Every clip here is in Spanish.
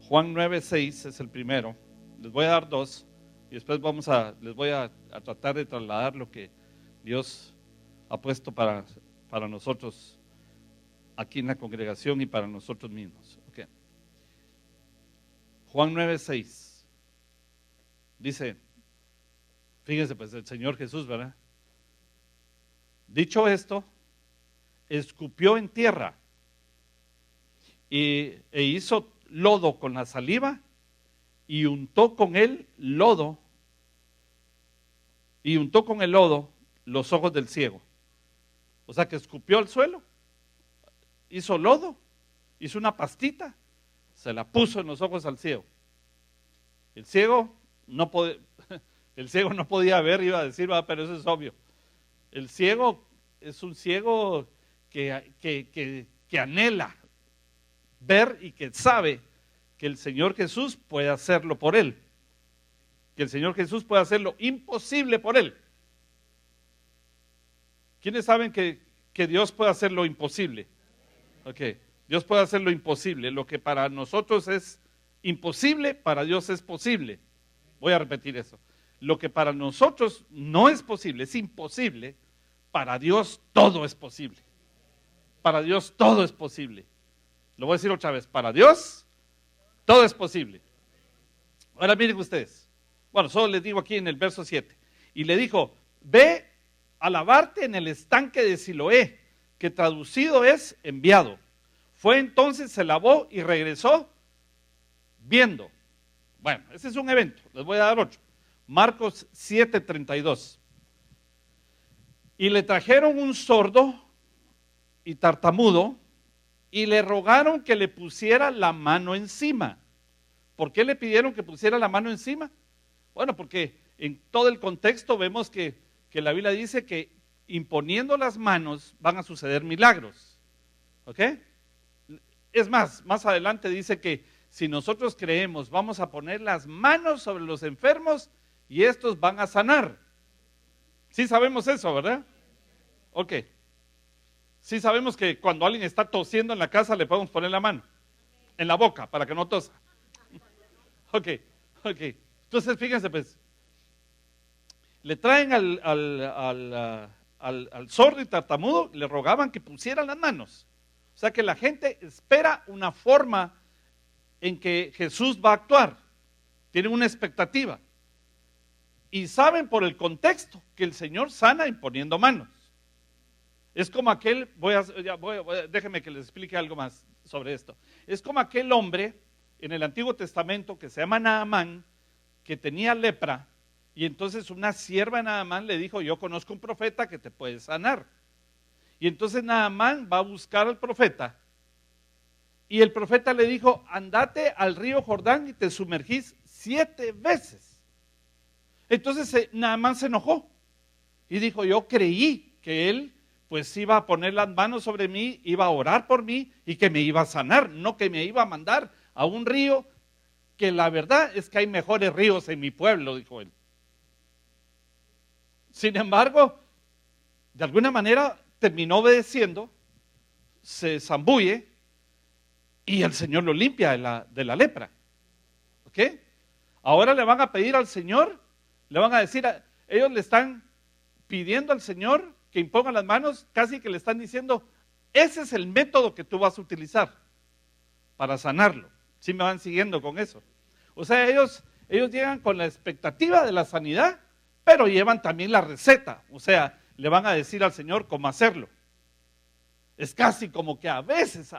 Juan 9:6 es el primero. Les voy a dar dos y después les voy a tratar de trasladar lo que Dios ha puesto para nosotros aquí en la congregación y para nosotros mismos. Okay. Juan 9:6 dice, fíjense pues el Señor Jesús, ¿verdad? Dicho esto, escupió en tierra e hizo lodo con la saliva y untó con el lodo los ojos del ciego. O sea que escupió al suelo, hizo lodo, hizo una pastita, se la puso en los ojos al ciego. El ciego no podía ver, iba a decir, pero eso es obvio. El ciego es un ciego que anhela ver y que sabe que el Señor Jesús puede hacerlo por él, que el Señor Jesús puede hacer lo imposible por él. ¿Quiénes saben que Dios puede hacer lo imposible? Okay. Dios puede hacer lo imposible. Lo que para nosotros es imposible, para Dios es posible. Voy a repetir eso. Lo que para nosotros no es posible, es imposible, para Dios todo es posible. Para Dios todo es posible. Lo voy a decir otra vez. Para Dios todo es posible. Ahora miren ustedes. Bueno, solo les digo aquí en el verso 7. Y le dijo, ve a lavarte en el estanque de Siloé, que traducido es enviado. Fue entonces, se lavó y regresó viendo. Bueno, ese es un evento. Les voy a dar otro. Marcos 7:32. Y le trajeron un sordo y tartamudo y le rogaron que le pusiera la mano encima. ¿Por qué le pidieron que pusiera la mano encima? Bueno, porque en todo el contexto vemos que la Biblia dice que imponiendo las manos van a suceder milagros. ¿Ok? Es más adelante dice que si nosotros creemos, vamos a poner las manos sobre los enfermos y estos van a sanar. Sí sabemos eso, ¿verdad? Ok. Sí sabemos que cuando alguien está tosiendo en la casa le podemos poner la mano en la boca para que no tosa. Ok. Entonces fíjense pues, le traen al sordo y tartamudo, le rogaban que pusieran las manos. O sea que la gente espera una forma en que Jesús va a actuar. Tienen una expectativa. Y saben por el contexto que el Señor sana imponiendo manos. Es como aquel, déjenme que les explique algo más sobre esto. Es como aquel hombre en el Antiguo Testamento que se llama Naamán, que tenía lepra, y entonces una sierva de Naamán le dijo, yo conozco un profeta que te puede sanar. Y entonces Naamán va a buscar al profeta, y el profeta le dijo, andate al río Jordán y te sumergís 7 veces. Entonces Naamán se enojó y dijo, yo creí que él pues iba a poner las manos sobre mí, iba a orar por mí y que me iba a sanar, no que me iba a mandar a un río, que la verdad es que hay mejores ríos en mi pueblo, dijo él. Sin embargo, de alguna manera terminó obedeciendo, se zambulle y el Señor lo limpia de la lepra. ¿Ok? Ahora le van a pedir al Señor, le van a decir, ellos le están pidiendo al Señor que impongan las manos, casi que le están diciendo, ese es el método que tú vas a utilizar para sanarlo. ¿Sí me van siguiendo con eso? O sea, ellos llegan con la expectativa de la sanidad, pero llevan también la receta. O sea, le van a decir al Señor cómo hacerlo. Es casi como que a veces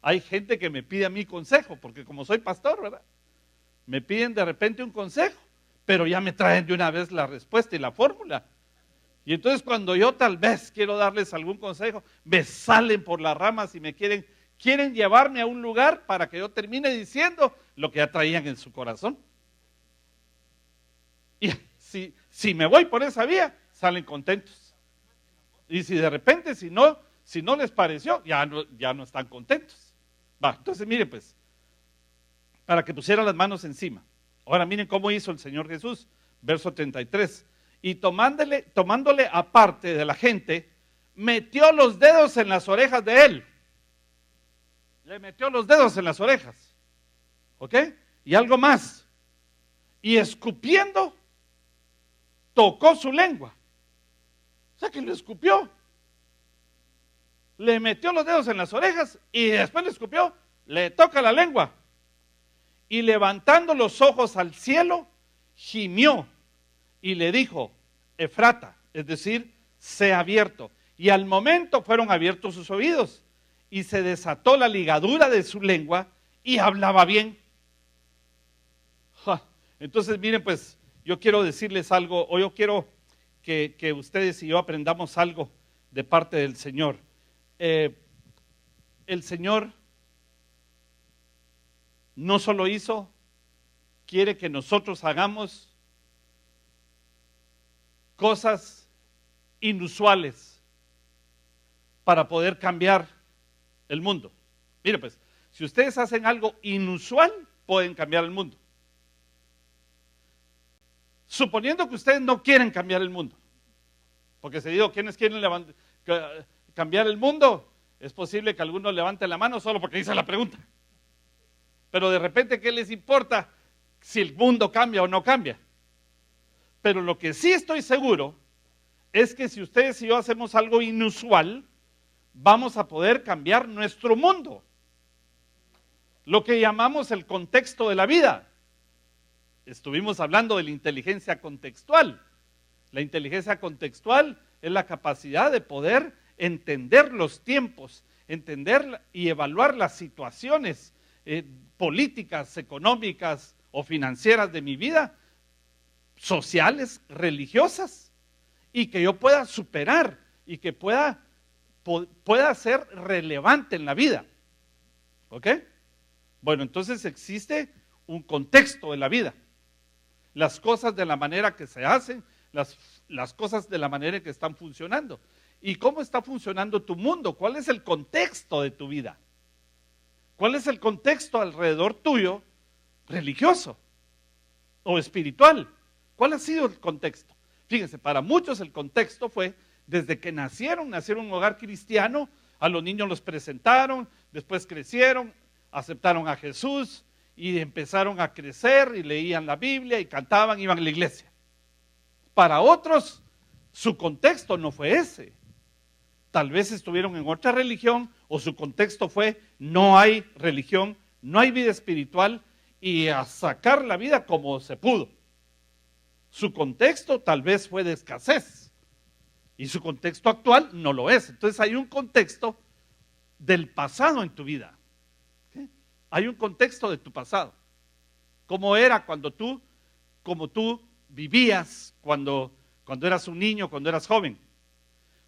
hay gente que me pide a mí consejo, porque como soy pastor, ¿verdad? Me piden de repente un consejo, pero ya me traen de una vez la respuesta y la fórmula. Y entonces cuando yo tal vez quiero darles algún consejo, me salen por las ramas y me quieren llevarme a un lugar para que yo termine diciendo lo que ya traían en su corazón. Y si me voy por esa vía, salen contentos. Y si de repente, si no les pareció, ya no están contentos. Va, entonces miren pues, para que pusieran las manos encima. Ahora miren cómo hizo el Señor Jesús, verso 33. Y tomándole aparte de la gente, metió los dedos en las orejas de él. Le metió los dedos en las orejas. ¿Ok? Y algo más. Y escupiendo, tocó su lengua. O sea que lo escupió. Le metió los dedos en las orejas y después le escupió, le toca la lengua. Y levantando los ojos al cielo, gimió y le dijo, Efrata, es decir, sea abierto. Y al momento fueron abiertos sus oídos y se desató la ligadura de su lengua y hablaba bien. Entonces, miren, pues yo quiero decirles algo, o yo quiero que ustedes y yo aprendamos algo de parte del Señor. El Señor no solo quiere que nosotros hagamos cosas inusuales para poder cambiar el mundo. Mire pues, si ustedes hacen algo inusual, pueden cambiar el mundo. Suponiendo que ustedes no quieren cambiar el mundo, porque se dijo, ¿quiénes quieren cambiar el mundo? Es posible que algunos levanten la mano solo porque hice la pregunta. Pero de repente, ¿qué les importa si el mundo cambia o no cambia? Pero lo que sí estoy seguro es que si ustedes y yo hacemos algo inusual, vamos a poder cambiar nuestro mundo. Lo que llamamos el contexto de la vida. Estuvimos hablando de la inteligencia contextual. La inteligencia contextual es la capacidad de poder entender los tiempos, entender y evaluar las situaciones políticas, económicas o financieras de mi vida, sociales, religiosas, y que yo pueda superar y que pueda ser relevante en la vida. ¿Ok? Bueno, entonces existe un contexto de la vida. Las cosas de la manera que se hacen, las cosas de la manera en que están funcionando. ¿Y cómo está funcionando tu mundo? ¿Cuál es el contexto de tu vida? ¿Cuál es el contexto alrededor tuyo religioso o espiritual? ¿Cuál ha sido el contexto? Fíjense, para muchos el contexto fue desde que nacieron en un hogar cristiano, a los niños los presentaron, después crecieron, aceptaron a Jesús y empezaron a crecer y leían la Biblia y cantaban, iban a la iglesia. Para otros, su contexto no fue ese. Tal vez estuvieron en otra religión o su contexto fue no hay religión, no hay vida espiritual y a sacar la vida como se pudo. Su contexto tal vez fue de escasez y su contexto actual no lo es. Entonces hay un contexto del pasado en tu vida. ¿Sí? Hay un contexto de tu pasado. ¿Cómo era como tú vivías cuando eras un niño, cuando eras joven?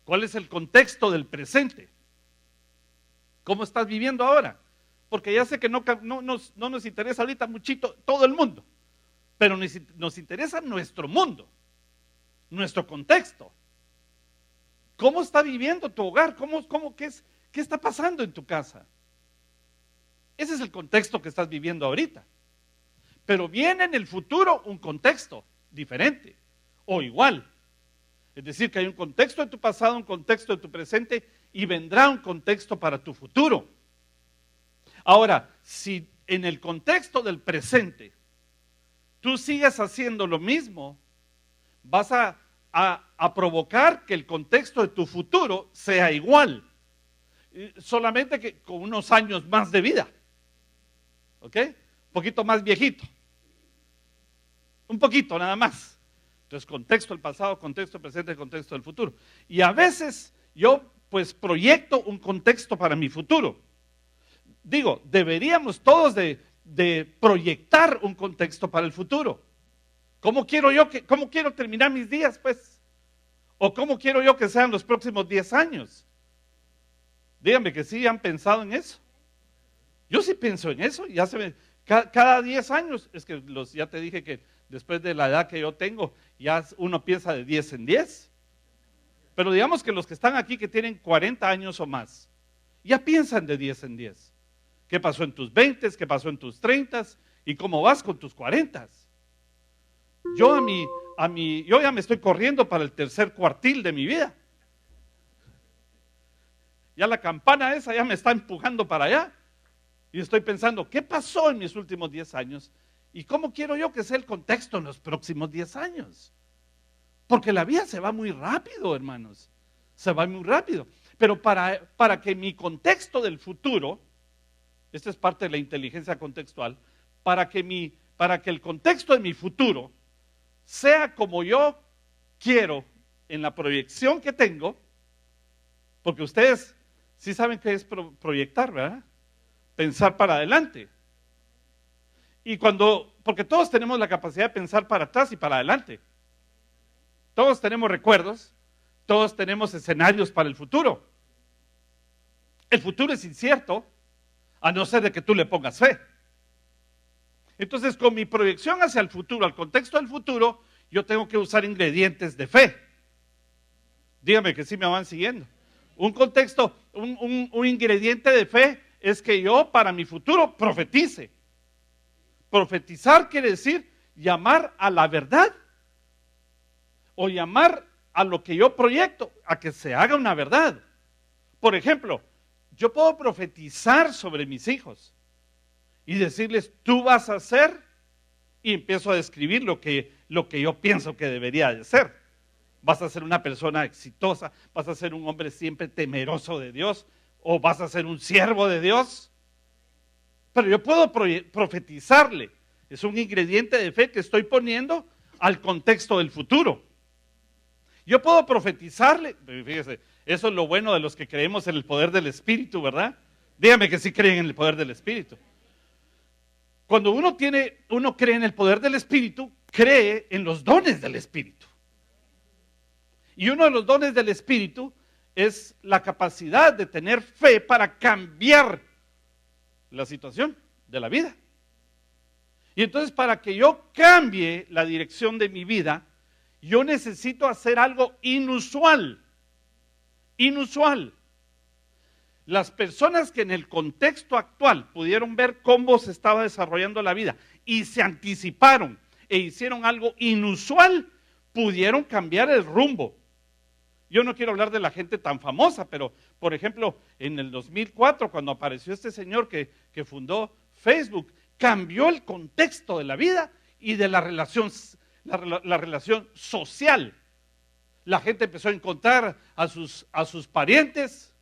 ¿Cuál es el contexto del presente? ¿Cómo estás viviendo ahora? Porque ya sé que no nos interesa ahorita muchito todo el mundo, pero nos interesa nuestro mundo, nuestro contexto. ¿Cómo está viviendo tu hogar? ¿Qué está pasando en tu casa? Ese es el contexto que estás viviendo ahorita. Pero viene en el futuro un contexto diferente o igual. Es decir, que hay un contexto de tu pasado, un contexto de tu presente y vendrá un contexto para tu futuro. Ahora, si en el contexto del presente tú sigues haciendo lo mismo, vas a provocar que el contexto de tu futuro sea igual, solamente que con unos años más de vida. ¿Ok? Un poquito más viejito. Un poquito nada más. Entonces, contexto del pasado, contexto del presente, contexto del futuro. Y a veces yo pues proyecto un contexto para mi futuro. Digo, deberíamos todos de proyectar un contexto para el futuro. ¿Cómo quiero terminar mis días, pues? ¿O cómo quiero yo que sean los próximos 10 años? Díganme que sí han pensado en eso. Yo sí pienso en eso. Cada 10 años, es que ya te dije que después de la edad que yo tengo, ya uno piensa de 10 en 10. Pero digamos que los que están aquí que tienen 40 años o más, ya piensan de 10 en 10. ¿Qué pasó en tus 20? ¿Qué pasó en tus 30? ¿Y cómo vas con tus 40? Yo ya me estoy corriendo para el tercer cuartil de mi vida. Ya la campana esa ya me está empujando para allá. Y estoy pensando, ¿qué pasó en mis últimos 10 años? ¿Y cómo quiero yo que sea el contexto en los próximos 10 años? Porque la vida se va muy rápido, hermanos. Se va muy rápido. Pero para que mi contexto del futuro, esta es parte de la inteligencia contextual, para que el contexto de mi futuro sea como yo quiero en la proyección que tengo, porque ustedes sí saben qué es proyectar, ¿verdad? Pensar para adelante. Y porque todos tenemos la capacidad de pensar para atrás y para adelante. Todos tenemos recuerdos, todos tenemos escenarios para el futuro. El futuro es incierto, a no ser de que tú le pongas fe. Entonces, con mi proyección hacia el futuro, al contexto del futuro, yo tengo que usar ingredientes de fe. Dígame que sí me van siguiendo. Un contexto, un ingrediente de fe es que yo para mi futuro profetice. Profetizar quiere decir llamar a la verdad o llamar a lo que yo proyecto a que se haga una verdad. Por ejemplo, yo puedo profetizar sobre mis hijos y decirles, tú vas a hacer, y empiezo a describir lo que yo pienso que debería de ser. Vas a ser una persona exitosa, vas a ser un hombre siempre temeroso de Dios, o vas a ser un siervo de Dios. Pero yo puedo profetizarle. Es un ingrediente de fe que estoy poniendo al contexto del futuro. Yo puedo profetizarle. Fíjese, eso es lo bueno de los que creemos en el poder del Espíritu, ¿verdad? Dígame que sí creen en el poder del Espíritu. Cuando uno cree en el poder del Espíritu, cree en los dones del Espíritu. Y uno de los dones del Espíritu es la capacidad de tener fe para cambiar la situación de la vida. Y entonces, para que yo cambie la dirección de mi vida, yo necesito hacer algo inusual. Inusual. Las personas que en el contexto actual pudieron ver cómo se estaba desarrollando la vida y se anticiparon e hicieron algo inusual, pudieron cambiar el rumbo. Yo no quiero hablar de la gente tan famosa, pero por ejemplo, en el 2004, cuando apareció este señor que fundó Facebook, cambió el contexto de la vida y de la relación social. La gente empezó a encontrar a sus parientes.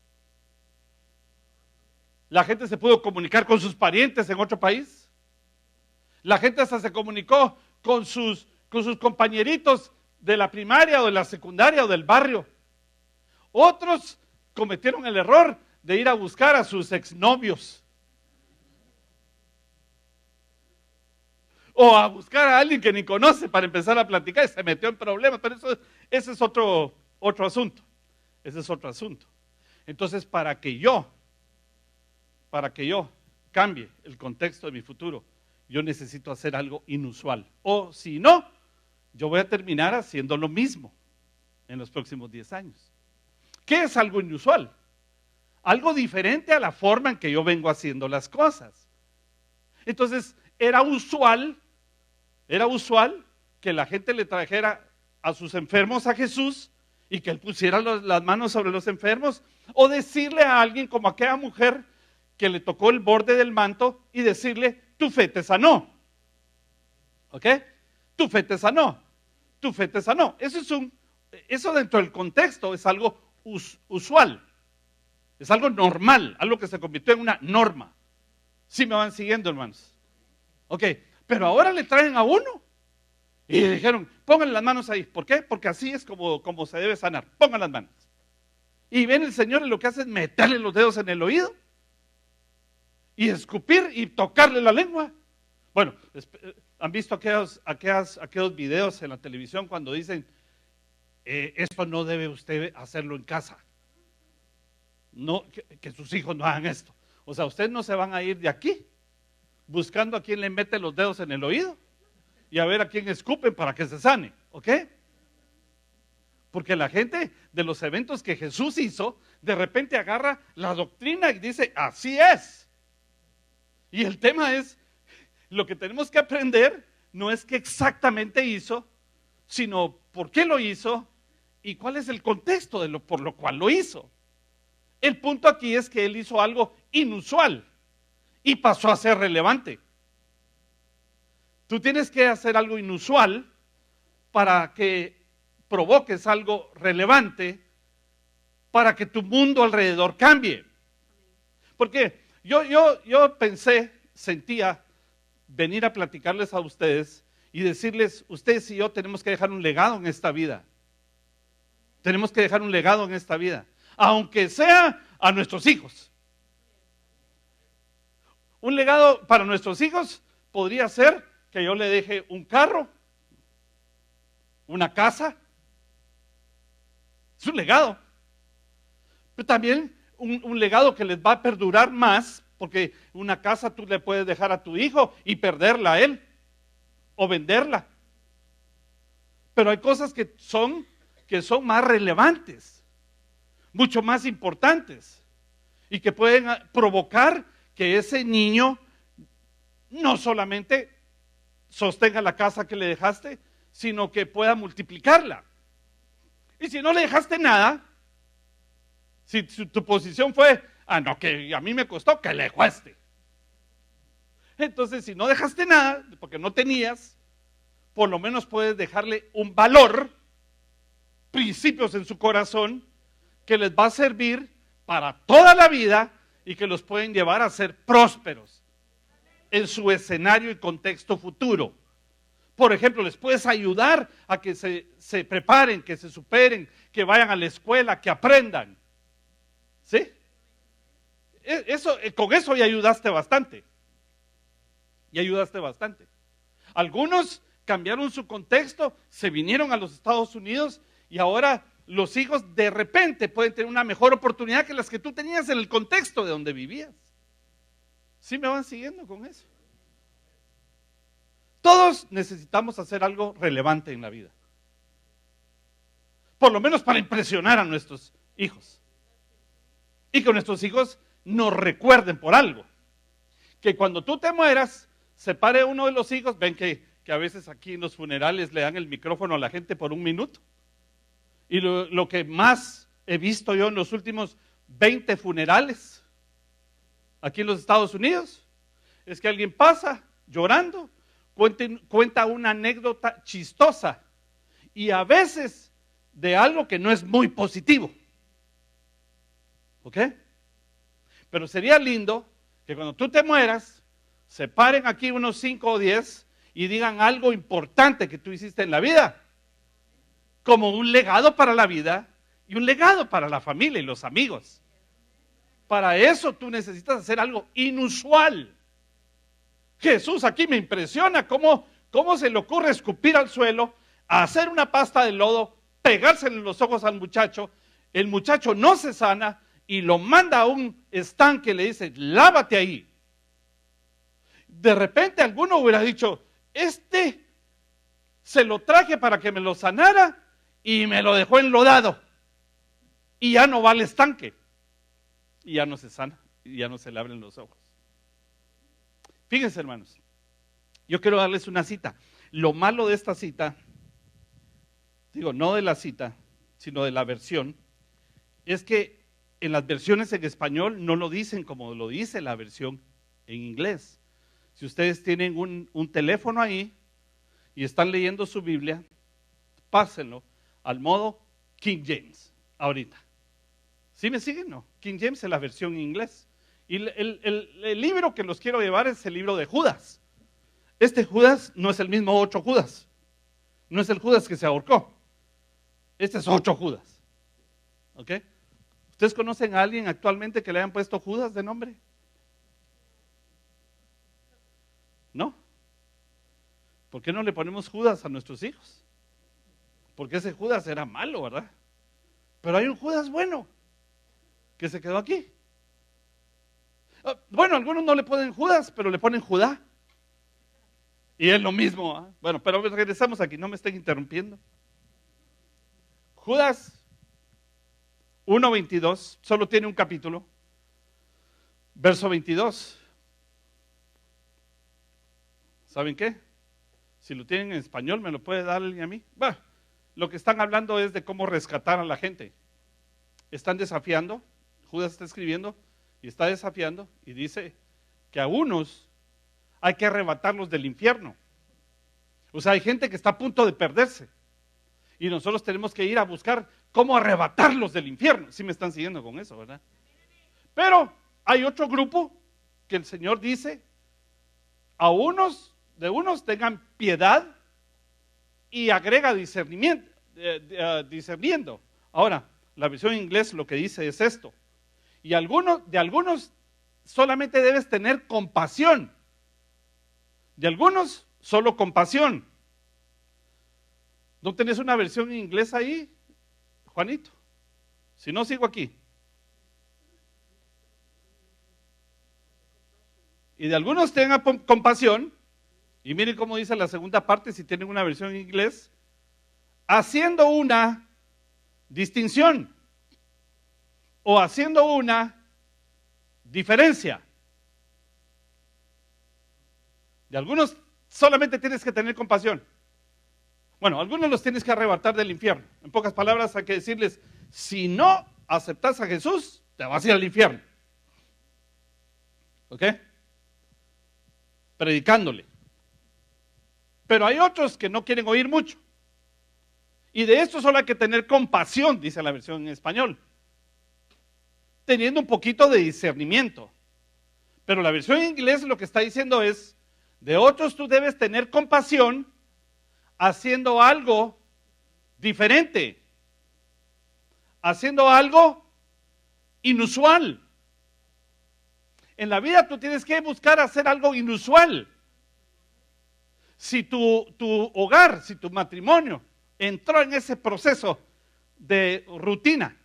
La gente se pudo comunicar con sus parientes en otro país. La gente hasta se comunicó con sus compañeritos de la primaria o de la secundaria o del barrio. Otros cometieron el error de ir a buscar a sus exnovios. O a buscar a alguien que ni conoce para empezar a platicar y se metió en problemas. Pero ese es otro asunto. Ese es otro asunto. Entonces, para que yo cambie el contexto de mi futuro, yo necesito hacer algo inusual. O si no, yo voy a terminar haciendo lo mismo en los próximos 10 años. ¿Qué es algo inusual? Algo diferente a la forma en que yo vengo haciendo las cosas. Entonces, era usual que la gente le trajera a sus enfermos a Jesús y que él pusiera las manos sobre los enfermos, o decirle a alguien como aquella mujer que le tocó el borde del manto y decirle, tu fe te sanó. ¿Ok? Tu fe te sanó. Tu fe te sanó. Eso dentro del contexto es algo usual. Es algo normal, algo que se convirtió en una norma. ¿Sí me van siguiendo, hermanos? Ok, pero ahora le traen a uno y le dijeron, pongan las manos ahí. ¿Por qué? Porque así es como se debe sanar. Pongan las manos. Y ven el Señor y lo que hace es meterle los dedos en el oído y escupir y tocarle la lengua. Bueno, ¿han visto aquellos videos en la televisión cuando dicen, esto no debe usted hacerlo en casa? No, que sus hijos no hagan esto. O sea, ustedes no se van a ir de aquí buscando a quién le mete los dedos en el oído y a ver a quién escupen para que se sane, ¿ok? Porque la gente de los eventos que Jesús hizo, de repente agarra la doctrina y dice, así es. Y el tema es, lo que tenemos que aprender no es qué exactamente hizo, sino por qué lo hizo y cuál es el contexto por lo cual lo hizo. El punto aquí es que él hizo algo inusual. y pasó a ser relevante. Tú tienes que hacer algo inusual para que provoques algo relevante, para que tu mundo alrededor cambie. Porque yo sentía venir a platicarles a ustedes y decirles, ustedes y yo tenemos que dejar un legado en esta vida. Tenemos que dejar un legado en esta vida, aunque sea a nuestros hijos. Un legado para nuestros hijos podría ser que yo le deje un carro, una casa. Es un legado. Pero también un legado que les va a perdurar más, porque una casa tú le puedes dejar a tu hijo y perderla a él, o venderla. Pero hay cosas que son más relevantes, mucho más importantes, y que pueden provocar que ese niño no solamente sostenga la casa que le dejaste, sino que pueda multiplicarla. Y si no le dejaste nada, si tu posición fue, no, que a mí me costó, que le cueste. Entonces, si no dejaste nada, porque no tenías, por lo menos puedes dejarle un valor, principios en su corazón, que les va a servir para toda la vida y que los pueden llevar a ser prósperos en su escenario y contexto futuro. Por ejemplo, les puedes ayudar a que se preparen, que se superen, que vayan a la escuela, que aprendan. ¿Sí? Con eso ya ayudaste bastante. Y ayudaste bastante. Algunos cambiaron su contexto, se vinieron a los Estados Unidos y ahora los hijos de repente pueden tener una mejor oportunidad que las que tú tenías en el contexto de donde vivías. ¿Sí me van siguiendo con eso? Todos necesitamos hacer algo relevante en la vida. Por lo menos para impresionar a nuestros hijos. Y que nuestros hijos nos recuerden por algo. Que cuando tú te mueras, se pare uno de los hijos, ven que a veces aquí en los funerales le dan el micrófono a la gente por un minuto. Y lo que más he visto yo en los últimos 20 funerales aquí en los Estados Unidos es que alguien pasa llorando, cuenta una anécdota chistosa y a veces de algo que no es muy positivo. ¿Ok? Pero sería lindo que cuando tú te mueras, se paren aquí unos 5 o 10 y digan algo importante que tú hiciste en la vida, como un legado para la vida y un legado para la familia y los amigos. Para eso tú necesitas hacer algo inusual. Jesús aquí me impresiona cómo se le ocurre escupir al suelo, hacer una pasta de lodo, pegárselo en los ojos al muchacho, el muchacho no se sana y lo manda a un estanque y le dice, lávate ahí. De repente alguno hubiera dicho, se lo traje para que me lo sanara y me lo dejó enlodado y ya no va al estanque y ya no se sana y ya no se le abren los ojos. Fíjense, hermanos, yo quiero darles una cita. Lo malo de esta cita, digo, no de la cita, sino de la versión, es que en las versiones en español no lo dicen como lo dice la versión en inglés. Si ustedes tienen un teléfono ahí y están leyendo su Biblia, pásenlo al modo King James, ahorita. ¿Sí me siguen? No. King James es la versión en inglés. Y el libro que los quiero llevar es el libro de Judas. Este Judas no es el mismo 8 Judas. No es el Judas que se ahorcó. Este es 8 Judas. ¿Ok? ¿Ustedes conocen a alguien actualmente que le hayan puesto Judas de nombre? ¿No? ¿Por qué no le ponemos Judas a nuestros hijos? Porque ese Judas era malo, ¿verdad? Pero hay un Judas bueno que se quedó aquí. Bueno, algunos no le ponen Judas, pero le ponen Judá. Y es lo mismo. ¿Eh? Bueno, pero regresamos aquí, no me estén interrumpiendo. Judas 1:22, solo tiene un capítulo. Verso 22. ¿Saben qué? Si lo tienen en español, ¿me lo puede dar alguien a mí? Bueno, lo que están hablando es de cómo rescatar a la gente. Están desafiando, Judas está escribiendo y está desafiando y dice, que a unos hay que arrebatarlos del infierno. O sea, hay gente que está a punto de perderse. Y nosotros tenemos que ir a buscar cómo arrebatarlos del infierno. Si me están siguiendo con eso, ¿verdad? Pero hay otro grupo que el Señor dice, de unos tengan piedad y agrega discernimiento, discerniendo. Ahora, la versión en inglés lo que dice es esto. Y de algunos solamente debes tener compasión. De algunos, solo compasión. ¿No tenés una versión en inglés ahí, Juanito? Si no, sigo aquí. Y de algunos tengan compasión, y miren cómo dice la segunda parte, si tienen una versión en inglés, haciendo una distinción o haciendo una diferencia. De algunos solamente tienes que tener compasión. Bueno, algunos los tienes que arrebatar del infierno. En pocas palabras hay que decirles, si no aceptas a Jesús, te vas a ir al infierno. ¿Ok? Predicándole. Pero hay otros que no quieren oír mucho. Y de esto solo hay que tener compasión, dice la versión en español. Teniendo un poquito de discernimiento. Pero la versión en inglés lo que está diciendo es, de otros tú debes tener compasión haciendo algo diferente. Haciendo algo inusual. En la vida tú tienes que buscar hacer algo inusual. Si tu hogar, si tu matrimonio entró en ese proceso de rutina,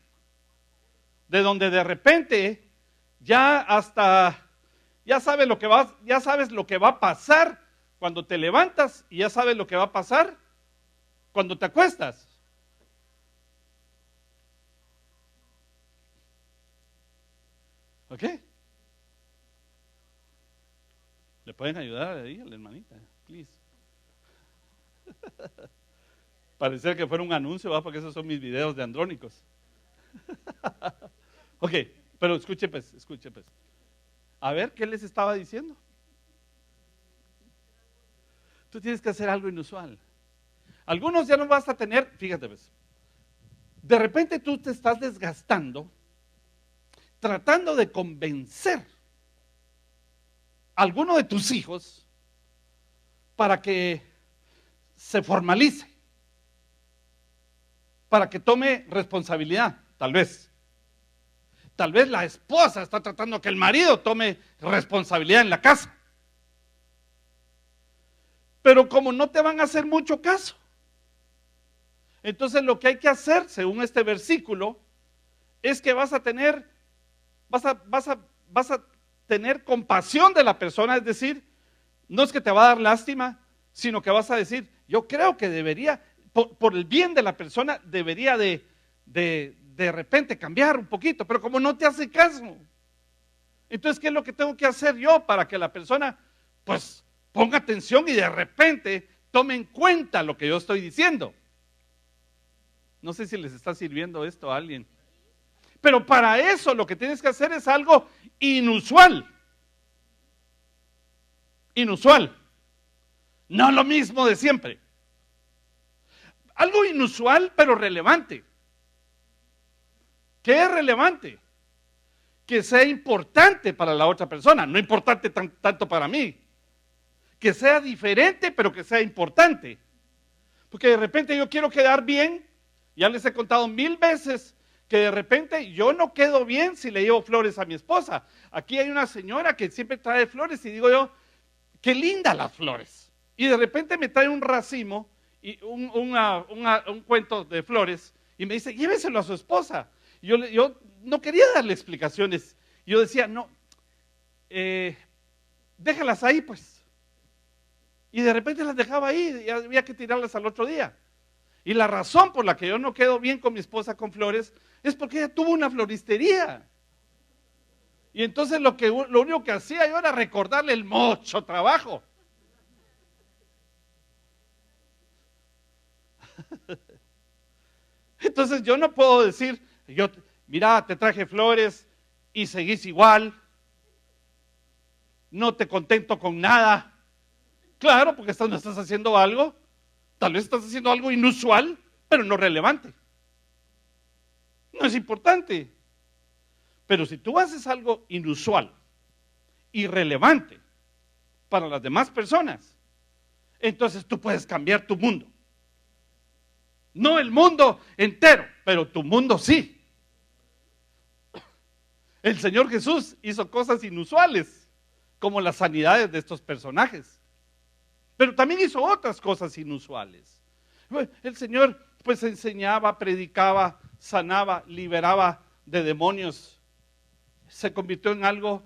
de donde de repente ya sabes lo que va a pasar cuando te levantas y ya sabes lo que va a pasar cuando te acuestas. ¿Ok? ¿Le pueden ayudar ahí a la hermanita? Please. Parecer que fuera un anuncio, ¿va? Porque esos son mis videos de andrónicos. Ok, pero escuche pues. A ver, ¿qué les estaba diciendo? Tú tienes que hacer algo inusual. Algunos ya no vas a tener, fíjate pues, de repente tú te estás desgastando tratando de convencer a alguno de tus hijos para que se formalice, para que tome responsabilidad, tal vez. Tal vez la esposa está tratando que el marido tome responsabilidad en la casa. Pero como no te van a hacer mucho caso, entonces lo que hay que hacer, según este versículo, es que vas a tener compasión de la persona, es decir, no es que te va a dar lástima, sino que vas a decir, yo creo que debería, por el bien de la persona, debería de repente cambiar un poquito, pero como no te hace caso, entonces ¿qué es lo que tengo que hacer yo para que la persona pues ponga atención y de repente tome en cuenta lo que yo estoy diciendo? No sé si les está sirviendo esto a alguien, pero para eso lo que tienes que hacer es algo inusual, no lo mismo de siempre, algo inusual pero relevante. ¿Qué es relevante? Que sea importante para la otra persona, no importante tanto para mí. Que sea diferente, pero que sea importante. Porque de repente yo quiero quedar bien, ya les he contado 1000 veces que de repente yo no quedo bien si le llevo flores a mi esposa. Aquí hay una señora que siempre trae flores y digo yo, qué lindas las flores. Y de repente me trae un racimo y un cuento de flores y me dice, lléveselo a su esposa. Yo no quería darle explicaciones. Yo decía, no, déjalas ahí pues. Y de repente las dejaba ahí y había que tirarlas al otro día. Y la razón por la que yo no quedo bien con mi esposa con flores es porque ella tuvo una floristería. Y entonces lo único que hacía yo era recordarle el mucho trabajo. Entonces yo no puedo decir, mira, te traje flores y seguís igual. no te contento con nada. Claro, porque no estás haciendo algo, tal vez estás haciendo algo inusual, pero no relevante. No es importante. Pero si tú haces algo inusual, irrelevante para las demás personas, entonces tú puedes cambiar tu mundo. No el mundo entero, pero tu mundo sí. El Señor Jesús hizo cosas inusuales, como las sanidades de estos personajes. Pero también hizo otras cosas inusuales. El Señor pues enseñaba, predicaba, sanaba, liberaba de demonios. Se convirtió en algo,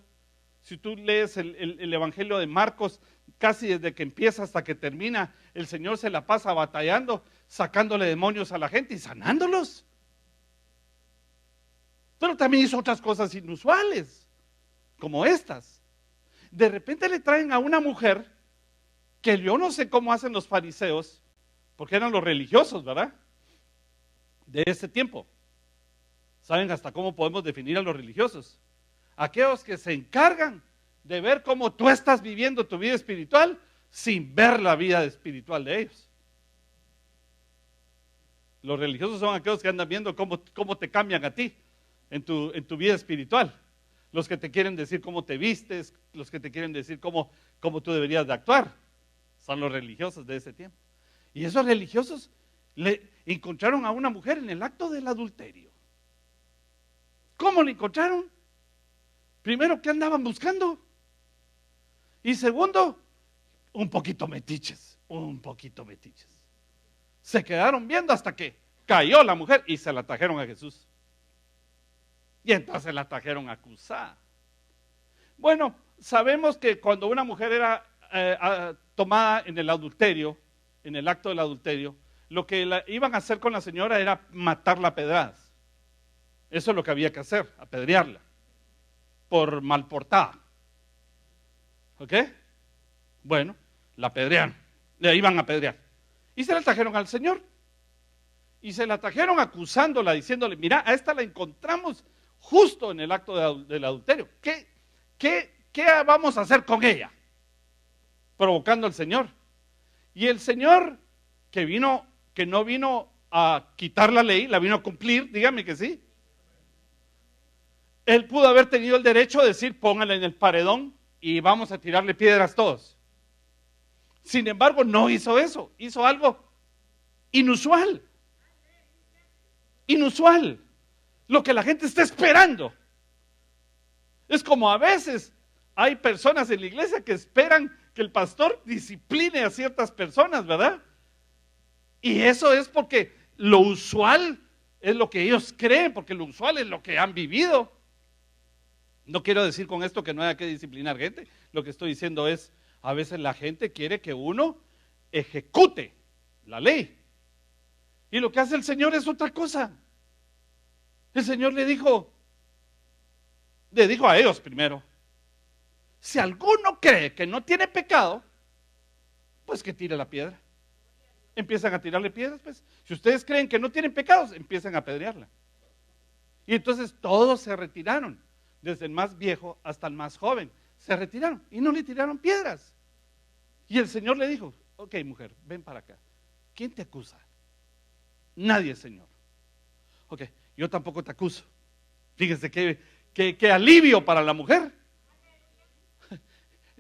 si tú lees el Evangelio de Marcos, casi desde que empieza hasta que termina, el Señor se la pasa batallando, sacándole demonios a la gente y sanándolos. Pero también hizo otras cosas inusuales, como estas. De repente le traen a una mujer que yo no sé cómo hacen los fariseos, porque eran los religiosos, ¿verdad? De ese tiempo. ¿Saben hasta cómo podemos definir a los religiosos? Aquellos que se encargan de ver cómo tú estás viviendo tu vida espiritual sin ver la vida espiritual de ellos. Los religiosos son aquellos que andan viendo cómo te cambian a ti en tu vida espiritual. Los que te quieren decir cómo te vistes, los que te quieren decir cómo tú deberías de actuar. Son los religiosos de ese tiempo. Y esos religiosos le encontraron a una mujer en el acto del adulterio. ¿Cómo le encontraron? Primero, ¿qué andaban buscando? Y segundo, un poquito metiches. Se quedaron viendo hasta que cayó la mujer y se la trajeron a Jesús. Y entonces la trajeron acusada. Bueno, sabemos que cuando una mujer era tomada en el adulterio, en el acto del adulterio, lo que iban a hacer con la señora era matarla a pedradas. Eso es lo que había que hacer, apedrearla, por malportada. ¿Ok? Bueno, la apedrearon, le iban a apedrear. Y se la trajeron al Señor. Y se la trajeron acusándola, diciéndole, mira, a esta la encontramos justo en el acto del adulterio. ¿Qué vamos a hacer con ella? Provocando al Señor. Y el Señor, que no vino a quitar la ley, la vino a cumplir, dígame que sí. Él pudo haber tenido el derecho de decir, póngala en el paredón y vamos a tirarle piedras todos. Sin embargo, no hizo eso, hizo algo inusual. Inusual. Lo que la gente está esperando. Es como a veces hay personas en la iglesia que esperan que el pastor discipline a ciertas personas, ¿verdad? Y eso es porque lo usual es lo que ellos creen, porque lo usual es lo que han vivido. No quiero decir con esto que no haya que disciplinar gente. Lo que estoy diciendo es, a veces la gente quiere que uno ejecute la ley. Y lo que hace el Señor es otra cosa. El Señor le dijo a ellos primero, si alguno cree que no tiene pecado, pues que tire la piedra. Empiezan a tirarle piedras, pues. Si ustedes creen que no tienen pecados, empiezan a apedrearla. Y entonces todos se retiraron, desde el más viejo hasta el más joven. Se retiraron y no le tiraron piedras. Y el Señor le dijo, ok, mujer, ven para acá. ¿Quién te acusa? Nadie, Señor. Ok, yo tampoco te acuso. Fíjese qué alivio para la mujer.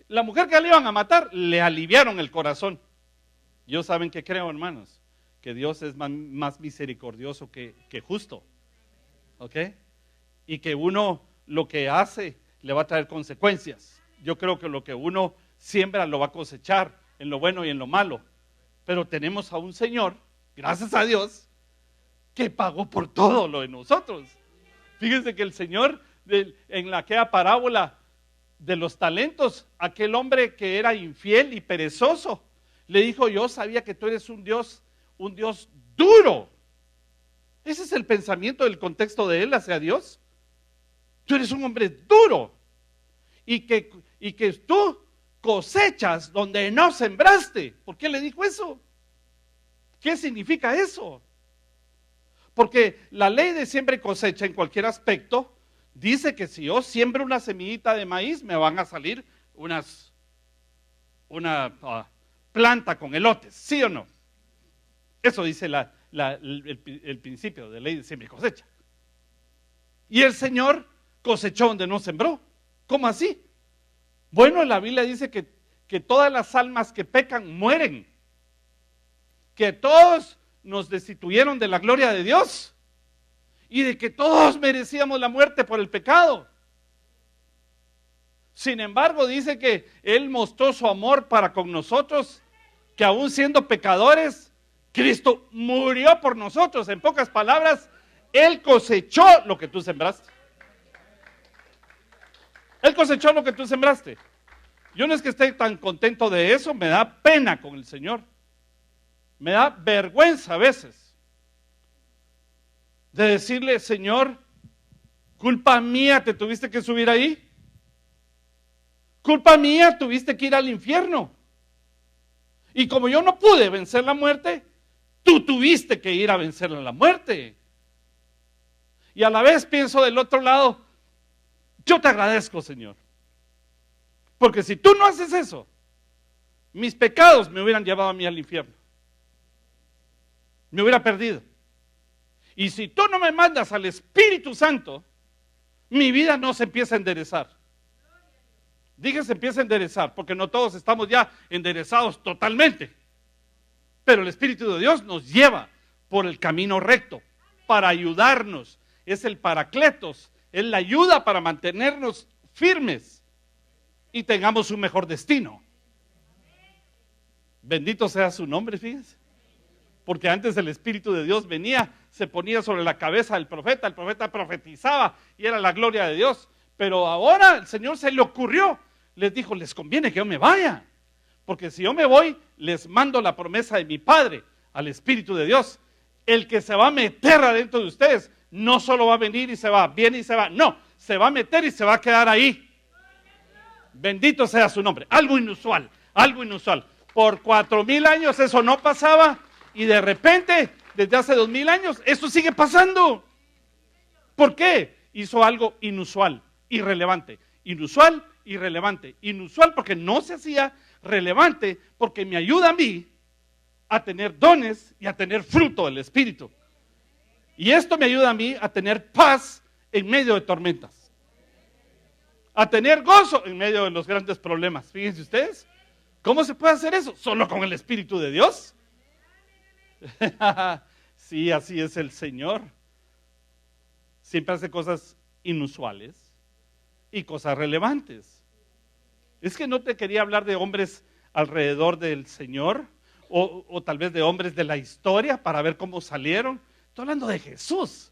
La mujer que le iban a matar, le aliviaron el corazón. Yo saben que creo, hermanos, que Dios es más misericordioso que justo. ¿Ok? Y que uno lo que hace le va a traer consecuencias. Yo creo que lo que uno siembra lo va a cosechar en lo bueno y en lo malo. Pero tenemos a un Señor, gracias a Dios, que pagó por todo lo de nosotros. Fíjense que el Señor, en aquella parábola de los talentos, aquel hombre que era infiel y perezoso, le dijo, yo sabía que tú eres un Dios duro. Ese es el pensamiento del contexto de él hacia Dios. Tú eres un hombre duro y que tú cosechas donde no sembraste. ¿Por qué le dijo eso? ¿Qué significa eso? Porque la ley de siembra y cosecha en cualquier aspecto dice que si yo siembro una semillita de maíz me van a salir una planta con elotes, ¿sí o no? Eso dice el principio de ley de siembra y cosecha. Y el Señor cosechó donde no sembró. ¿Cómo así? Bueno, la Biblia dice que todas las almas que pecan mueren, que todos nos destituyeron de la gloria de Dios y de que todos merecíamos la muerte por el pecado. Sin embargo, dice que Él mostró su amor para con nosotros, que aún siendo pecadores, Cristo murió por nosotros. En pocas palabras, Él cosechó lo que tú sembraste. Él cosechó lo que tú sembraste. Yo no es que esté tan contento de eso, me da pena con el Señor. Me da vergüenza a veces de decirle, Señor, culpa mía te tuviste que subir ahí. Culpa mía tuviste que ir al infierno. Y como yo no pude vencer la muerte, tú tuviste que ir a vencer la muerte. Y a la vez pienso del otro lado, yo te agradezco, Señor. Porque si tú no haces eso, mis pecados me hubieran llevado a mí al infierno. Me hubiera perdido. Y si tú no me mandas al Espíritu Santo, mi vida no se empieza a enderezar. Dije se empieza a enderezar, porque no todos estamos ya enderezados totalmente. Pero el Espíritu de Dios nos lleva por el camino recto para ayudarnos. Es el Paracletos, es la ayuda para mantenernos firmes y tengamos un mejor destino. Bendito sea su nombre, fíjense. Porque antes el Espíritu de Dios venía, se ponía sobre la cabeza del profeta, el profeta profetizaba y era la gloria de Dios. Pero ahora el Señor se le ocurrió, les dijo, les conviene que yo me vaya, porque si yo me voy, les mando la promesa de mi Padre al Espíritu de Dios. El que se va a meter adentro de ustedes, no solo va a venir y se va, viene y se va, no, se va a meter y se va a quedar ahí. Bendito sea su nombre. Algo inusual, algo inusual. Por 4000 años eso no pasaba y de repente, desde hace 2000 años, eso sigue pasando. ¿Por qué? Hizo algo inusual, irrelevante. Inusual, irrelevante. Inusual porque no se hacía, relevante porque me ayuda a mí a tener dones y a tener fruto del Espíritu. Y esto me ayuda a mí a tener paz en medio de tormentas, a tener gozo en medio de los grandes problemas. Fíjense ustedes, ¿cómo se puede hacer eso? Solo con el Espíritu de Dios. Sí, así es el Señor. Siempre hace cosas inusuales y cosas relevantes. Es que no te quería hablar de hombres alrededor del Señor o tal vez de hombres de la historia para ver cómo salieron. Estoy hablando de Jesús.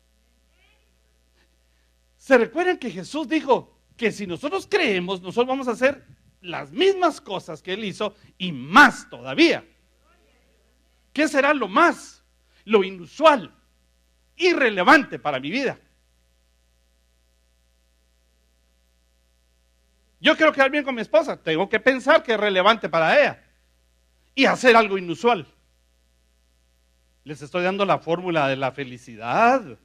¿Se recuerdan que Jesús dijo que si nosotros creemos, nosotros vamos a hacer las mismas cosas que Él hizo y más todavía? ¿Qué será lo más, lo inusual, irrelevante para mi vida? Yo quiero quedar bien con mi esposa, tengo que pensar que es relevante para ella y hacer algo inusual. Les estoy dando la fórmula de la felicidad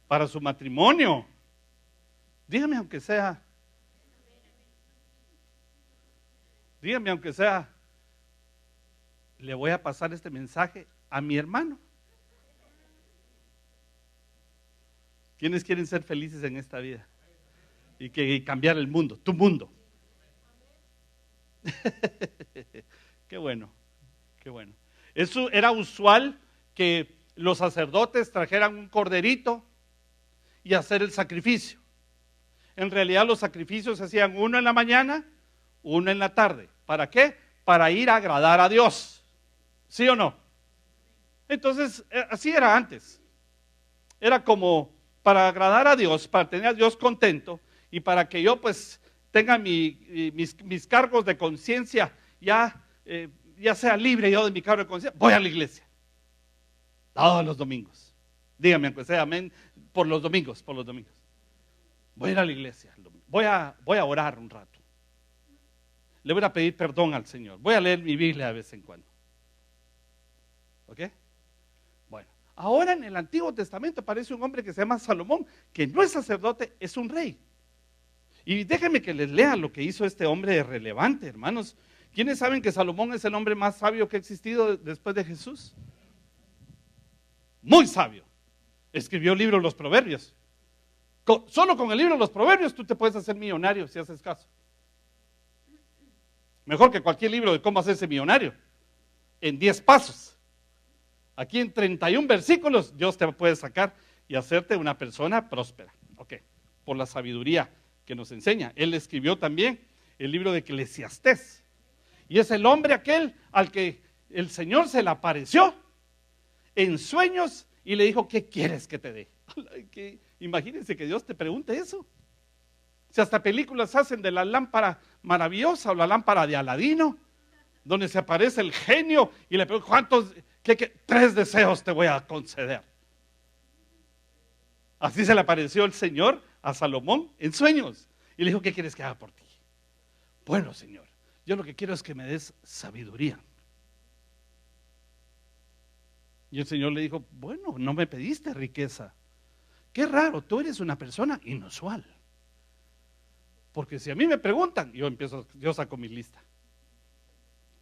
para su matrimonio. Dígame aunque sea, le voy a pasar este mensaje a mi hermano. ¿Quiénes quieren ser felices en esta vida? Y cambiar el mundo, tu mundo. Qué bueno, qué bueno. Eso era usual que los sacerdotes trajeran un corderito y hacer el sacrificio. En realidad los sacrificios se hacían uno en la mañana, uno en la tarde. ¿Para qué? Para ir a agradar a Dios. ¿Sí o no? Entonces, así era antes. Era como para agradar a Dios, para tener a Dios contento y para que yo pues tenga mis cargos de conciencia ya sea libre yo de mi cargo de conciencia. Voy a la iglesia todos los domingos. Dígame aunque sea amén, por los domingos. Voy a ir a la iglesia, voy a orar un rato. Le voy a pedir perdón al Señor. Voy a leer mi Biblia de vez en cuando. ¿Ok? Bueno, ahora en el Antiguo Testamento aparece un hombre que se llama Salomón, que no es sacerdote, es un rey. Y déjenme que les lea lo que hizo este hombre relevante, hermanos. ¿Quiénes saben que Salomón es el hombre más sabio que ha existido después de Jesús? Muy sabio. Escribió el libro de los Proverbios. Solo con el libro de los Proverbios tú te puedes hacer millonario si haces caso. Mejor que cualquier libro de cómo hacerse millonario. En 10 pasos. Aquí en 31 versículos Dios te puede sacar y hacerte una persona próspera. Ok, por la sabiduría que nos enseña. Él escribió también el libro de Eclesiastés. Y es el hombre aquel al que el Señor se le apareció en sueños y le dijo, ¿qué quieres que te dé? Imagínense que Dios te pregunte eso. Si hasta películas hacen de la lámpara maravillosa o la lámpara de Aladino, donde se aparece el genio y le pregunta, ¿cuántos? ¿Qué? 3 deseos te voy a conceder. Así se le apareció el Señor a Salomón en sueños y le dijo, ¿qué quieres que haga por ti? Bueno, Señor, yo lo que quiero es que me des sabiduría. Y el Señor le dijo, bueno, no me pediste riqueza. Qué raro, tú eres una persona inusual. Porque si a mí me preguntan, yo saco mi lista.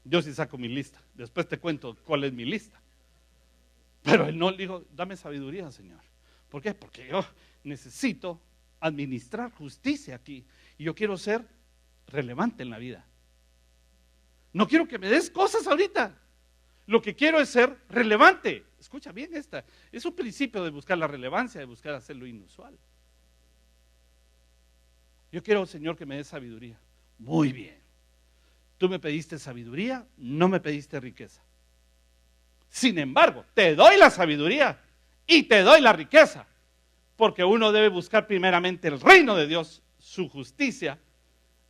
Yo sí saco mi lista. Después te cuento cuál es mi lista. Pero él no le dijo, dame sabiduría, Señor. ¿Por qué? Porque yo necesito administrar justicia aquí. Y yo quiero ser relevante en la vida. No quiero que me des cosas ahorita. Lo que quiero es ser relevante. Escucha bien esta. Es un principio de buscar la relevancia, de buscar hacer lo inusual. Yo quiero, Señor, que me des sabiduría. Muy bien. Tú me pediste sabiduría, no me pediste riqueza. Sin embargo, te doy la sabiduría y te doy la riqueza. Porque uno debe buscar primeramente el reino de Dios, su justicia,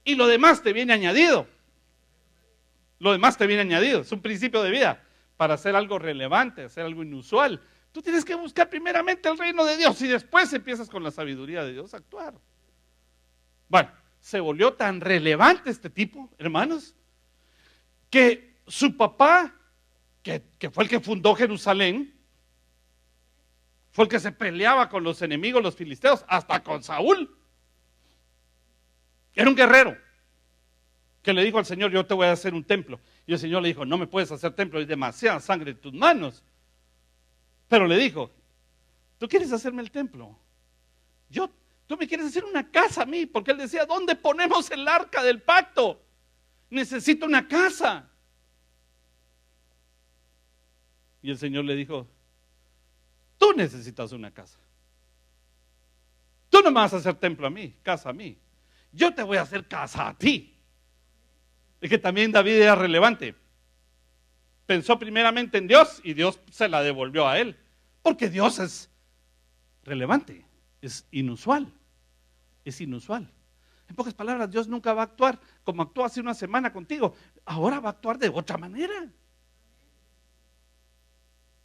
y lo demás te viene añadido. Lo demás te viene añadido. Es un principio de vida. Para hacer algo relevante, hacer algo inusual, tú tienes que buscar primeramente el reino de Dios y después empiezas con la sabiduría de Dios a actuar. Bueno, se volvió tan relevante este tipo, hermanos, que su papá, que fue el que fundó Jerusalén, fue el que se peleaba con los enemigos, los filisteos, hasta con Saúl. Era un guerrero que le dijo al Señor, yo te voy a hacer un templo. Y el Señor le dijo, no me puedes hacer templo, hay demasiada sangre en tus manos. Pero le dijo, ¿tú quieres hacerme el templo? Tú me quieres hacer una casa a mí, porque él decía, ¿dónde ponemos el arca del pacto? Necesito una casa. Y el Señor le dijo, tú necesitas una casa. Tú no me vas a hacer templo a mí, casa a mí. Yo te voy a hacer casa a ti. Es que también David era relevante. Pensó primeramente en Dios y Dios se la devolvió a él. Porque Dios es relevante, es inusual. Es inusual. En pocas palabras, Dios nunca va a actuar como actuó hace una semana contigo. Ahora va a actuar de otra manera.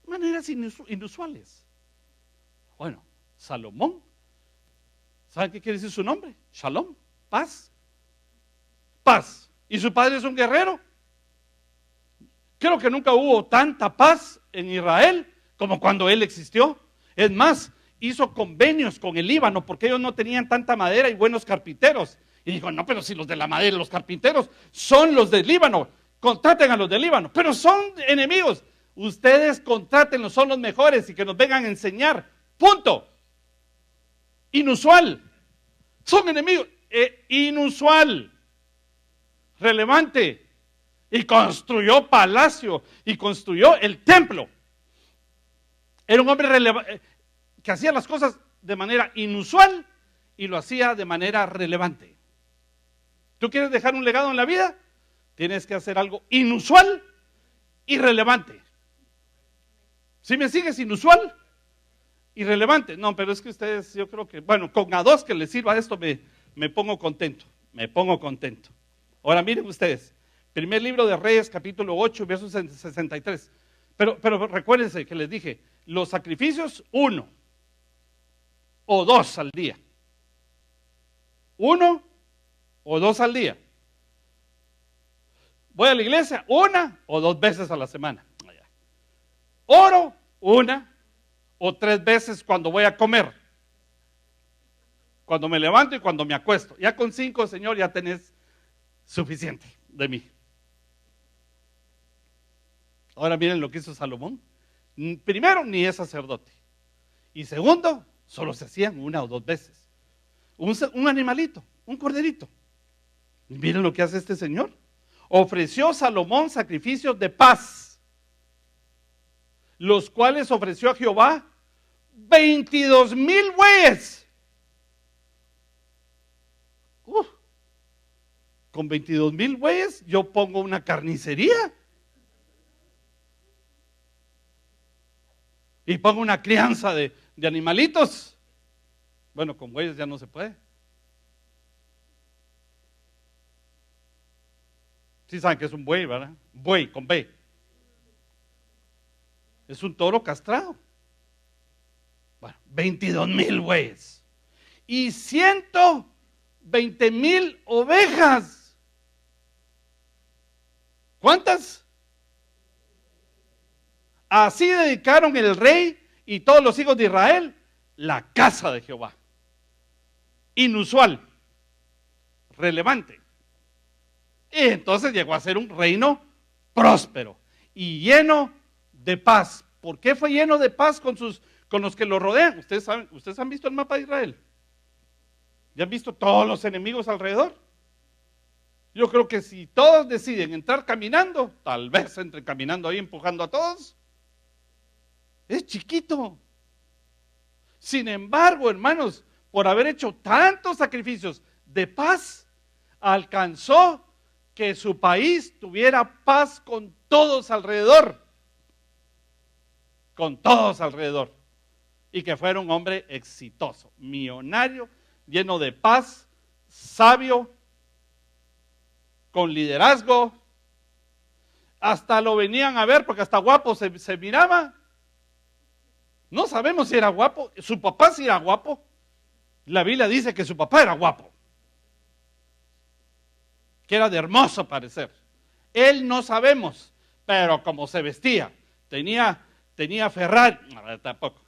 Maneras inusuales. Bueno, Salomón. ¿Saben qué quiere decir su nombre? Shalom, paz. Paz. ¿Y su padre es un guerrero? Creo que nunca hubo tanta paz en Israel como cuando él existió. Es más, hizo convenios con el Líbano porque ellos no tenían tanta madera y buenos carpinteros. Y dijo, no, pero si los de la madera, los carpinteros son los del Líbano, contraten a los del Líbano, pero son enemigos. Ustedes contrátenlos, son los mejores y que nos vengan a enseñar. Punto. Inusual. Son enemigos. Inusual. Relevante. Y construyó palacio y construyó el templo. Era un hombre que hacía las cosas de manera inusual y lo hacía de manera relevante. ¿Tú quieres dejar un legado en la vida? Tienes que hacer algo inusual y relevante. ¿Sí me sigues? Inusual y relevante. No, pero es que ustedes, yo creo que, bueno, con a dos que les sirva esto me pongo contento. Me pongo contento. Ahora miren ustedes. Primer libro de Reyes, capítulo 8, versos 63. Pero recuérdense que les dije, los sacrificios, 1 o 2 al día. 1 o 2 al día. Voy a la iglesia 1 o 2 veces a la semana. Oro 1 o 3 veces cuando voy a comer. cuando me levanto y cuando me acuesto. Ya con 5, Señor, ya tenés suficiente de mí. Ahora miren lo que hizo Salomón. Primero, ni es sacerdote. Y segundo, solo se hacían 1 o 2 veces. Un animalito, un corderito. Y miren lo que hace este señor. Ofreció Salomón sacrificios de paz, los cuales ofreció a Jehová 22,000 bueyes. Con 22,000 bueyes yo pongo una carnicería. Y pongo una crianza de animalitos. Bueno, con bueyes ya no se puede. Sí saben que es un buey, ¿verdad? Buey con B. Es un toro castrado. Bueno, 22,000 bueyes. Y 120,000 ovejas. ¿Cuántas? Así dedicaron el rey y todos los hijos de Israel la casa de Jehová. Inusual, relevante. Y entonces llegó a ser un reino próspero y lleno de paz. ¿Por qué fue lleno de paz con los que lo rodean? Ustedes han visto el mapa de Israel. ¿Ya han visto todos los enemigos alrededor? Yo creo que si todos deciden entrar caminando, tal vez entren caminando ahí empujando a todos. Es chiquito. Sin embargo, hermanos, por haber hecho tantos sacrificios de paz, alcanzó que su país tuviera paz con todos alrededor. Con todos alrededor. Y que fuera un hombre exitoso, millonario, lleno de paz, sabio, con liderazgo. Hasta lo venían a ver porque hasta guapo se miraba. No sabemos si era guapo. Su papá sí era guapo. La Biblia dice que su papá era guapo, que era de hermoso parecer. Él no sabemos, pero como se vestía, tenía Ferrari, no, tampoco.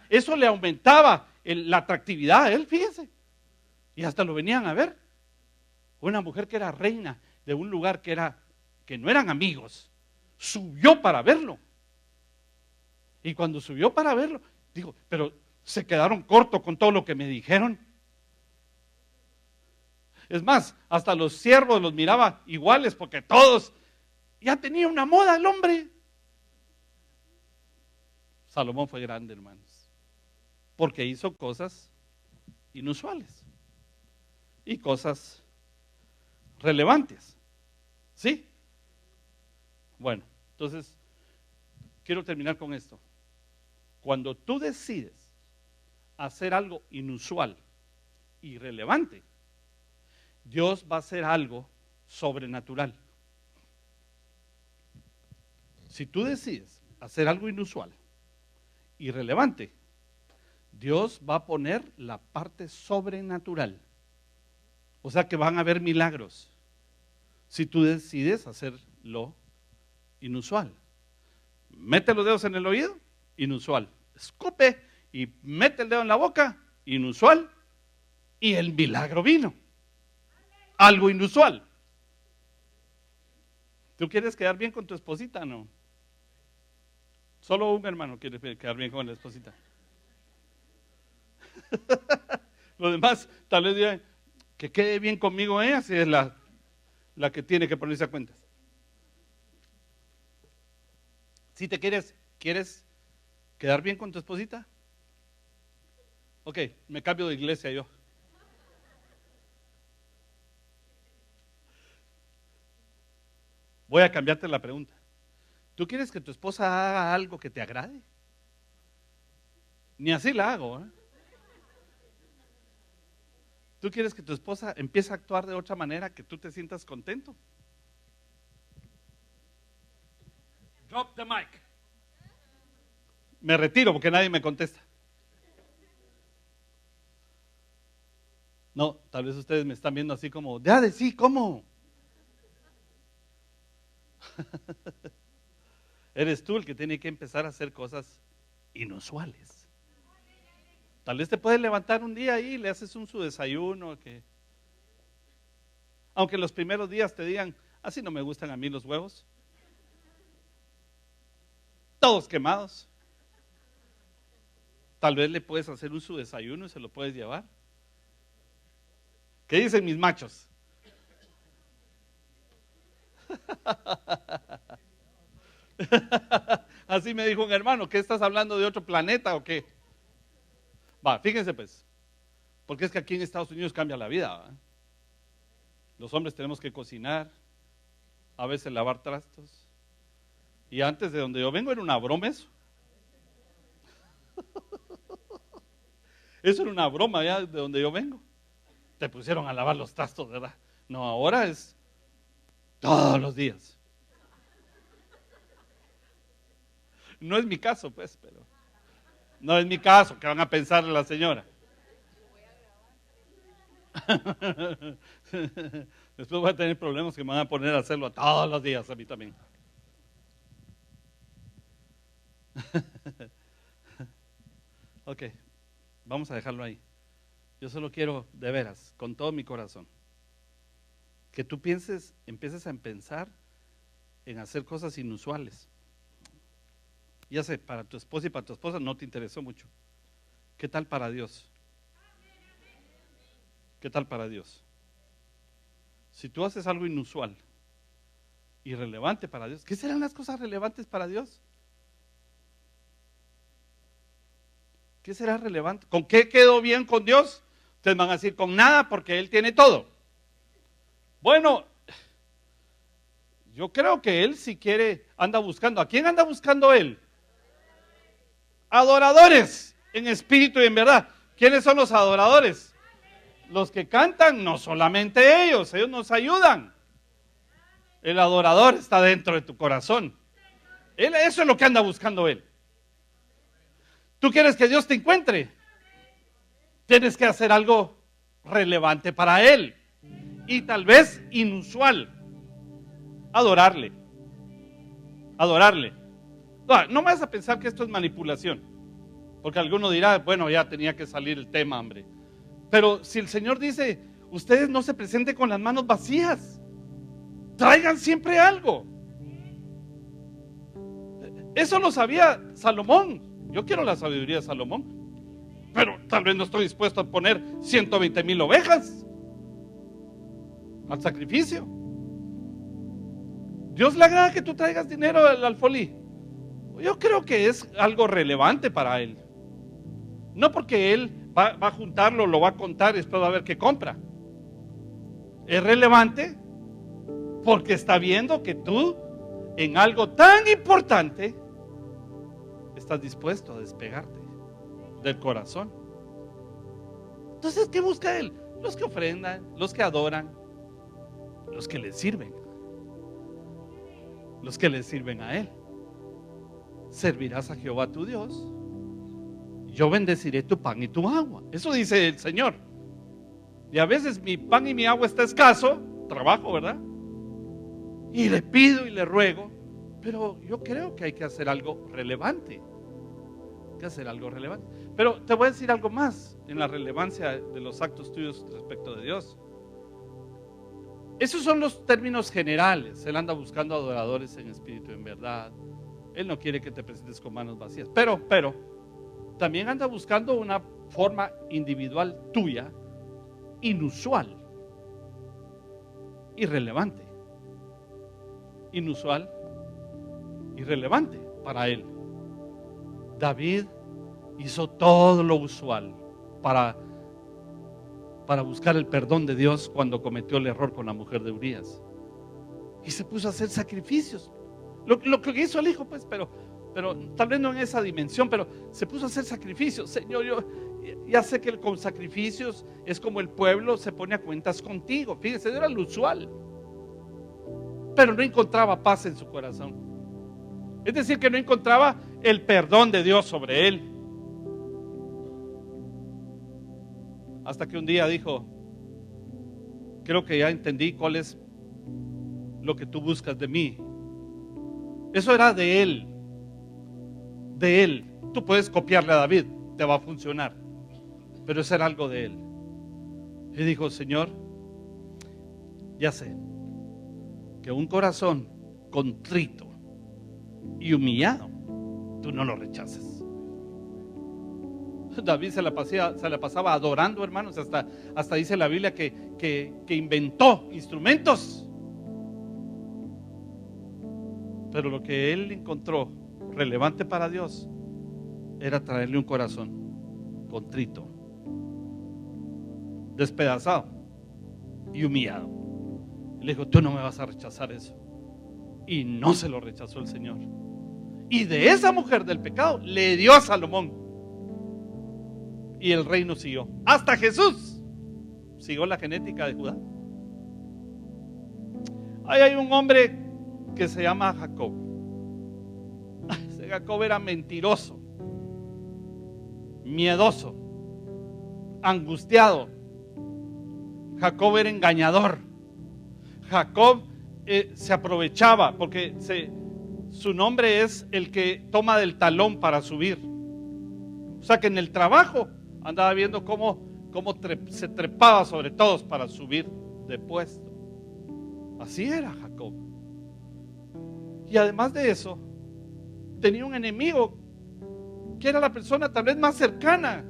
Eso le aumentaba la atractividad a él, fíjense. Y hasta lo venían a ver. Una mujer que era reina de un lugar que no eran amigos, subió para verlo. Y cuando subió para verlo, digo, pero se quedaron cortos con todo lo que me dijeron. Es más, hasta los siervos los miraba iguales porque todos, ya tenía una moda el hombre. Salomón fue grande, hermanos, porque hizo cosas inusuales y cosas relevantes. ¿Sí? Bueno, entonces, quiero terminar con esto. Cuando tú decides hacer algo inusual y relevante, Dios va a hacer algo sobrenatural. Si tú decides hacer algo inusual y relevante, Dios va a poner la parte sobrenatural. O sea que van a haber milagros si tú decides hacerlo inusual. Mete los dedos en el oído, inusual. Escupe y mete el dedo en la boca, inusual. Y el milagro vino. Algo inusual. ¿Tú quieres quedar bien con tu esposita? No. Solo un hermano quiere quedar bien con la esposita. Los demás tal vez digan que quede bien conmigo ella, si es la que tiene que ponerse a cuentas. Si te quieres quedar bien con tu esposita, ok, me cambio de iglesia yo. Voy a cambiarte la pregunta. ¿Tú quieres que tu esposa haga algo que te agrade? Ni así la hago, ¿eh? ¿Tú quieres que tu esposa empiece a actuar de otra manera que tú te sientas contento? Drop the mic. Me retiro porque nadie me contesta. No, tal vez ustedes me están viendo así como, ya de sí, ¿cómo? Eres tú el que tiene que empezar a hacer cosas inusuales. Tal vez te puedes levantar un día ahí y le haces su desayuno, aunque los primeros días te digan, así no me gustan a mí los huevos, todos quemados. Tal vez le puedes hacer su desayuno y se lo puedes llevar. ¿Qué dicen mis machos? Así me dijo un hermano, ¿qué estás hablando de otro planeta o qué? Va, fíjense pues, porque es que aquí en Estados Unidos cambia la vida, ¿va? Los hombres tenemos que cocinar, a veces lavar trastos, y antes de donde yo vengo era una broma eso. Eso era una broma ya de donde yo vengo. Te pusieron a lavar los trastos, ¿verdad? No, ahora es todos los días. No es mi caso, pues, pero no es mi caso, ¿qué van a pensar la señora? Después voy a tener problemas que me van a poner a hacerlo todos los días, a mí también. Ok, vamos a dejarlo ahí. Yo solo quiero, de veras, con todo mi corazón, que tú empieces a pensar en hacer cosas inusuales. Ya sé, para tu esposa y para tu esposa no te interesó mucho. ¿Qué tal para Dios? ¿Qué tal para Dios? Si tú haces algo inusual, irrelevante para Dios, ¿qué serán las cosas relevantes para Dios? ¿Qué será relevante? ¿Con qué quedó bien con Dios? Ustedes van a decir con nada porque Él tiene todo. Bueno, yo creo que Él si quiere anda buscando. ¿A quién anda buscando Él? Adoradores en espíritu y en verdad. ¿Quiénes son los adoradores? Los que cantan, no solamente ellos nos ayudan. El adorador está dentro de tu corazón. Eso es lo que anda buscando Él. ¿Tú quieres que Dios te encuentre? Tienes que hacer algo relevante para Él y tal vez inusual. Adorarle. Adorarle. No me vas a pensar que esto es manipulación, porque alguno dirá, bueno, ya tenía que salir el tema, hombre. Pero si el Señor dice, ustedes no se presenten con las manos vacías, traigan siempre algo. Eso lo sabía Salomón. Yo quiero la sabiduría de Salomón, pero tal vez no estoy dispuesto a poner 120,000 ovejas al sacrificio. Dios le agrada que tú traigas dinero al alfolí. Yo creo que es algo relevante para Él. No porque Él va a juntarlo, lo va a contar y después va a ver qué compra. Es relevante porque está viendo que tú en algo tan importante estás dispuesto a despegarte del corazón. Entonces, ¿qué busca Él? Los que ofrendan, los que adoran, los que le sirven. Los que le sirven a Él. Servirás a Jehová tu Dios. Yo bendeciré tu pan y tu agua. Eso dice el Señor. Y a veces mi pan y mi agua está escaso. Trabajo, ¿verdad? Y le pido y le ruego. Pero yo creo que hay que hacer algo relevante. Hay que hacer algo relevante. Pero te voy a decir algo más en la relevancia de los actos tuyos respecto de Dios. Esos son los términos generales. Él anda buscando adoradores en espíritu y en verdad. Él no quiere que te presentes con manos vacías. Pero también anda buscando una forma individual tuya, inusual, irrelevante. Inusual, irrelevante para Él. David hizo todo lo usual para buscar el perdón de Dios cuando cometió el error con la mujer de Urías. Y se puso a hacer sacrificios. Lo que hizo el hijo, pues, pero tal vez no en esa dimensión, pero se puso a hacer sacrificios. Señor, yo ya sé que con sacrificios es como el pueblo se pone a cuentas contigo. Fíjense, era lo usual. Pero no encontraba paz en su corazón. Es decir, que no encontraba el perdón de Dios sobre él. Hasta que un día dijo, creo que ya entendí cuál es lo que tú buscas de mí. Eso era de él. De él. Tú puedes copiarle a David, te va a funcionar. pero eso era algo de él. Y dijo: Señor, ya sé que un corazón contrito y humillado, tú no lo rechazas. David se la pasaba adorando, hermanos, hasta dice la Biblia que inventó instrumentos. Pero lo que él encontró relevante para Dios era traerle un corazón contrito, despedazado y humillado. Y le dijo: tú no me vas a rechazar eso. Y no se lo rechazó el Señor. Y de esa mujer del pecado le dio a Salomón. Y el reino siguió. Hasta Jesús siguió la genética de Judá. Ahí hay un hombre que se llama Jacob. Ese Jacob era mentiroso, miedoso, angustiado. Jacob era engañador. Jacob se aprovechaba porque su nombre es el que toma del talón para subir. O sea que en el trabajo andaba viendo cómo se trepaba sobre todos para subir de puesto. Así era Jacob. Y además de eso, tenía un enemigo que era la persona tal vez más cercana,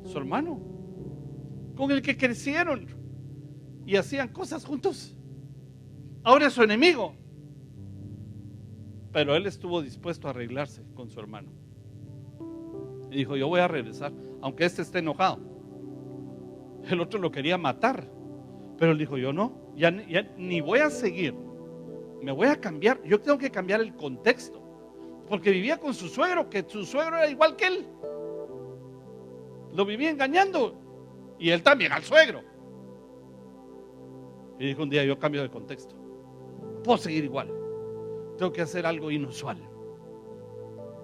su hermano, con el que crecieron y hacían cosas juntos. Ahora es su enemigo. Pero él estuvo dispuesto a arreglarse con su hermano. Y dijo: yo voy a regresar, aunque este esté enojado. El otro lo quería matar, pero él dijo: yo no, ya ni voy a seguir. Me voy a cambiar. Yo tengo que cambiar el contexto, porque vivía con su suegro, que su suegro era igual que él. Lo vivía engañando, y él también al suegro. Y dijo un día: yo cambio de contexto, no puedo seguir igual, tengo que hacer algo inusual.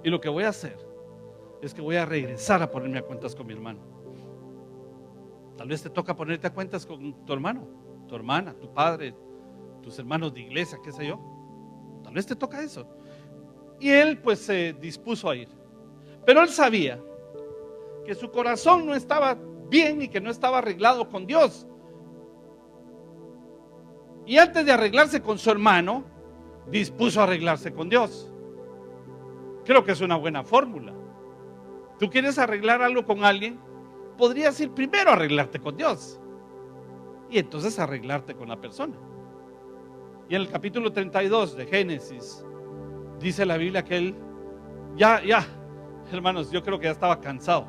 Y lo que voy a hacer es que voy a regresar a ponerme a cuentas con mi hermano. Tal vez te toca ponerte a cuentas con tu hermano, tu hermana, tu padre, tus hermanos de iglesia, qué sé yo. Tal vez te toca eso. Y él pues se dispuso a ir. Pero él sabía que su corazón no estaba bien y que no estaba arreglado con Dios. Y antes de arreglarse con su hermano, dispuso a arreglarse con Dios. Creo que es una buena fórmula. Tú quieres arreglar algo con alguien, podrías ir primero a arreglarte con Dios y entonces arreglarte con la persona. Y en el capítulo 32 de Génesis dice la Biblia que él hermanos, yo creo que ya estaba cansado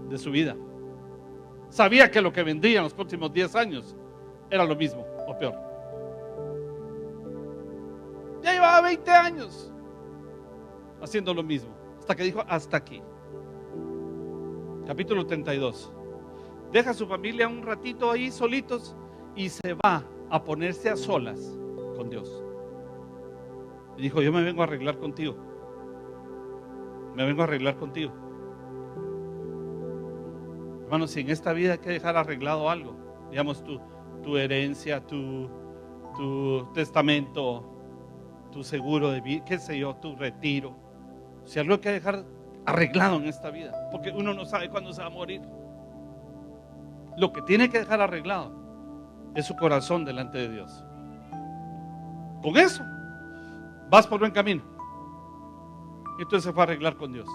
de su vida. Sabía que lo que vendría en los próximos 10 años era lo mismo o peor. Ya llevaba 20 años haciendo lo mismo, hasta que dijo: hasta aquí. Capítulo 32. Deja a su familia un ratito ahí solitos y se va a ponerse a solas con Dios. Y dijo: yo me vengo a arreglar contigo. Me vengo a arreglar contigo. Hermanos, si en esta vida hay que dejar arreglado algo, digamos tu herencia, tu testamento, tu seguro de vida, qué sé yo, tu retiro. Si algo hay que dejar arreglado en esta vida, porque uno no sabe cuándo se va a morir. Lo que tiene que dejar arreglado es su corazón delante de Dios. Con eso vas por buen camino. Y entonces se fue a arreglar con Dios.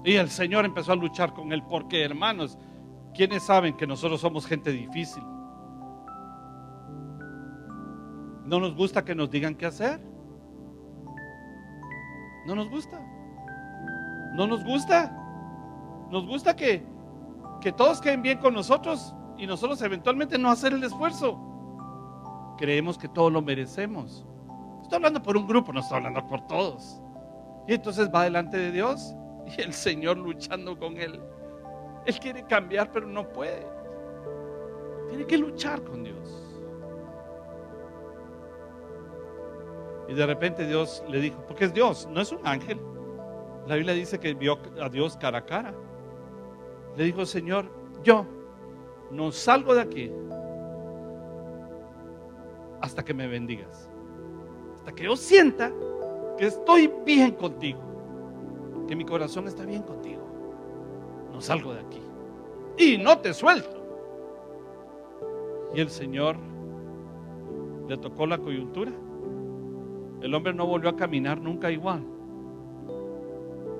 Y el Señor empezó a luchar con él, porque, hermanos, ¿quiénes saben que nosotros somos gente difícil? No nos gusta que nos digan qué hacer. No nos gusta. No nos gusta. Nos gusta que todos queden bien con nosotros y nosotros eventualmente no hacer el esfuerzo. Creemos que todo lo merecemos. Estoy hablando por un grupo, no estoy hablando por todos. Y entonces va delante de Dios y el Señor luchando con él. Él quiere cambiar, pero no puede. Tiene que luchar con Dios. Y de repente Dios le dijo, porque es Dios, no es un ángel. La Biblia dice que vio a Dios cara a cara. Le dijo: Señor, yo no salgo de aquí hasta que me bendigas, hasta que yo sienta que estoy bien contigo, que mi corazón está bien contigo. no salgo de aquí y no te suelto. Y el Señor le tocó la coyuntura. El hombre no volvió a caminar nunca igual.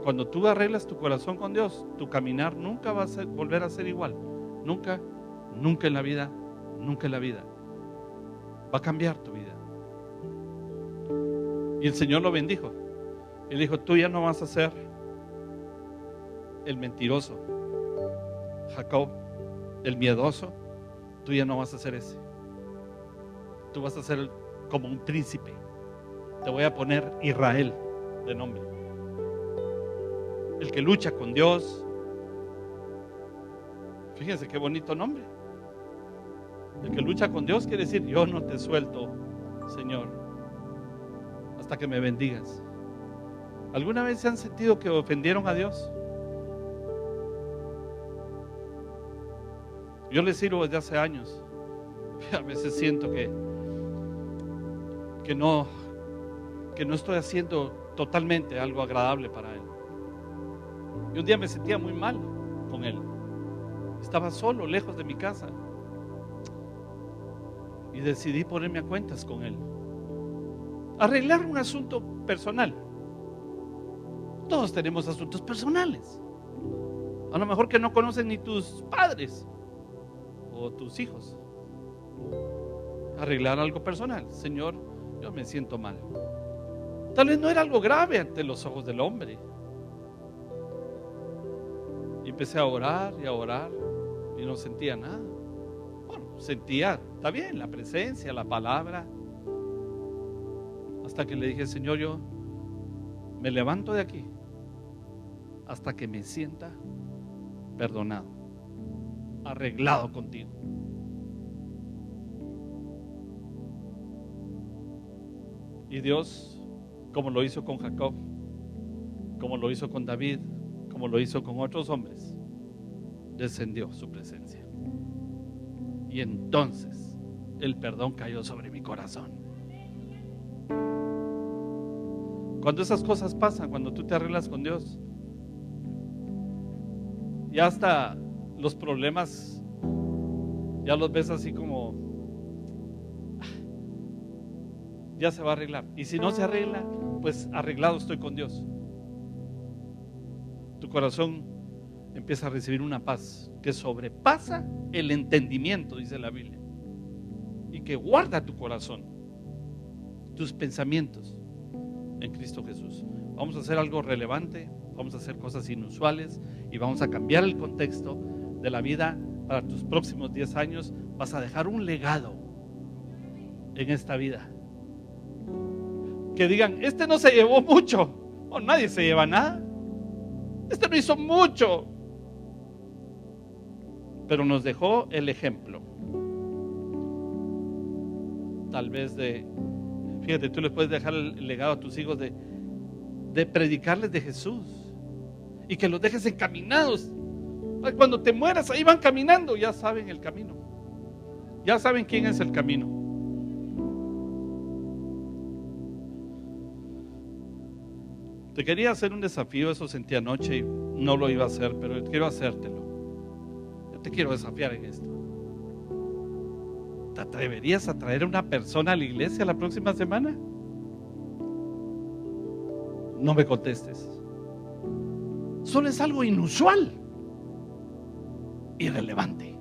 Cuando tú arreglas tu corazón con Dios, tu caminar nunca va a volver a ser igual. Nunca, nunca en la vida, nunca en la vida. Va a cambiar tu vida. Y el Señor lo bendijo. Él dijo, tú ya no vas a ser el mentiroso, Jacob, el miedoso. Tú ya no vas a ser ese. Tú vas a ser como un príncipe. Te voy a poner Israel de nombre. El que lucha con Dios. Fíjense qué bonito nombre. El que lucha con Dios quiere decir, yo no te suelto, Señor, hasta que me bendigas. ¿Alguna vez se han sentido que ofendieron a Dios? Yo le sirvo desde hace años. A veces siento que no estoy haciendo totalmente algo agradable para Él. Y un día me sentía muy mal con Él. Estaba solo, lejos de mi casa. Y decidí ponerme a cuentas con Él. Arreglar un asunto personal. Todos tenemos asuntos personales. A lo mejor que no conocen ni tus padres o tus hijos. Arreglar algo personal. Señor, yo me siento mal. Tal vez no era algo grave ante los ojos del hombre. Y empecé a orar y no sentía nada. Bueno, sentía, está bien, la presencia, la palabra. Hasta que le dije, Señor, yo me levanto de aquí hasta que me sienta perdonado, arreglado contigo. Y Dios, como lo hizo con Jacob, como lo hizo con David, como lo hizo con otros hombres, descendió su presencia. Y entonces el perdón cayó sobre mi corazón. Cuando esas cosas pasan, cuando tú te arreglas con Dios, ya hasta los problemas ya los ves así como ya se va a arreglar. Y si no se arregla, pues arreglado estoy con Dios. Tu corazón empieza a recibir una paz que sobrepasa el entendimiento, dice la Biblia, y que guarda tu corazón, tus pensamientos en Cristo Jesús. Vamos a hacer algo relevante, vamos a hacer cosas inusuales y vamos a cambiar el contexto de la vida para tus próximos 10 años. Vas a dejar un legado en esta vida. Que digan, este no se llevó mucho, o nadie se lleva nada. Este no hizo mucho, pero nos dejó el ejemplo. Tal vez fíjate, tú les puedes dejar el legado a tus hijos de predicarles de Jesús y que los dejes encaminados. Cuando te mueras, ahí van caminando, ya saben el camino, ya saben quién es el camino. Te quería hacer un desafío, eso sentí anoche y no lo iba a hacer, pero quiero hacértelo. Yo te quiero desafiar en esto. ¿Te atreverías a traer a una persona a la iglesia la próxima semana? No me contestes. Solo es algo inusual, irrelevante.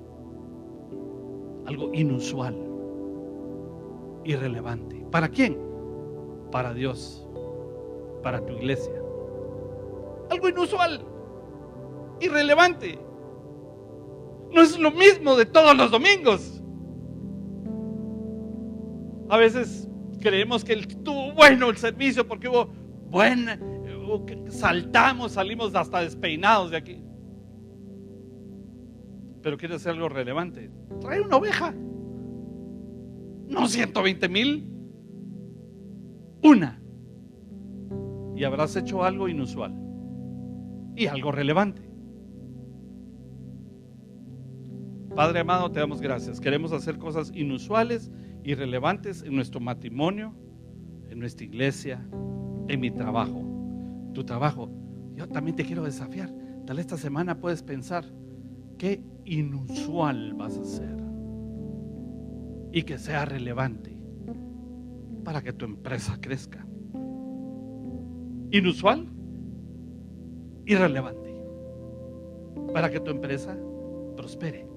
Algo inusual, irrelevante. ¿Para quién? Para Dios, para tu iglesia. Algo inusual, irrelevante. No es lo mismo de todos los domingos. A veces creemos que estuvo bueno el servicio porque hubo buena, saltamos, salimos hasta despeinados de aquí. Pero quieres hacer algo relevante, trae una oveja, no 120,000, una, y habrás hecho algo inusual y algo relevante. Padre amado, te damos gracias. Queremos hacer cosas inusuales y relevantes en nuestro matrimonio, en nuestra iglesia, en mi trabajo. Tu trabajo, yo también te quiero desafiar. Tal esta semana puedes pensar qué inusual vas a hacer y que sea relevante para que tu empresa crezca. Inusual y relevante para que tu empresa prospere.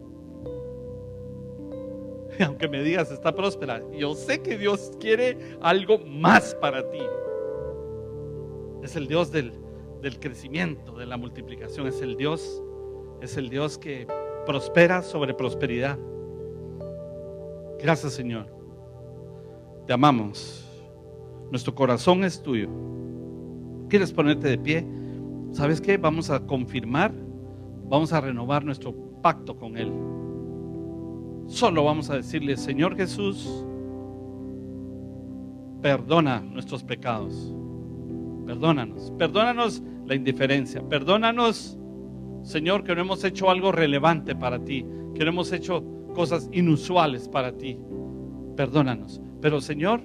Y aunque me digas está próspera, yo sé que Dios quiere algo más para ti. Es el Dios del crecimiento, de la multiplicación. Es el Dios que prospera sobre prosperidad. Gracias, Señor. Te amamos. Nuestro corazón es tuyo. ¿Quieres ponerte de pie? ¿Sabes qué? Vamos a confirmar, vamos a renovar nuestro pacto con Él. Solo vamos a decirle: Señor Jesús, perdona nuestros pecados. Perdónanos la indiferencia. Perdónanos, Señor, que no hemos hecho algo relevante para ti, que no hemos hecho cosas inusuales para ti. Perdónanos. Pero, Señor,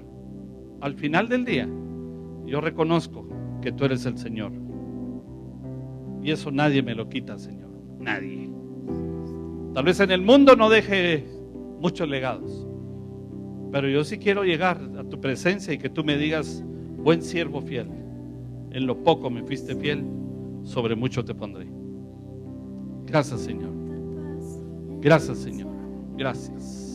al final del día, yo reconozco que tú eres el Señor. Y eso nadie me lo quita, Señor. Nadie. Tal vez en el mundo no deje muchos legados, pero yo sí quiero llegar a tu presencia y que tú me digas: buen siervo fiel, en lo poco me fuiste fiel, sobre mucho te pondré. Gracias, Señor. Gracias, Señor. Gracias.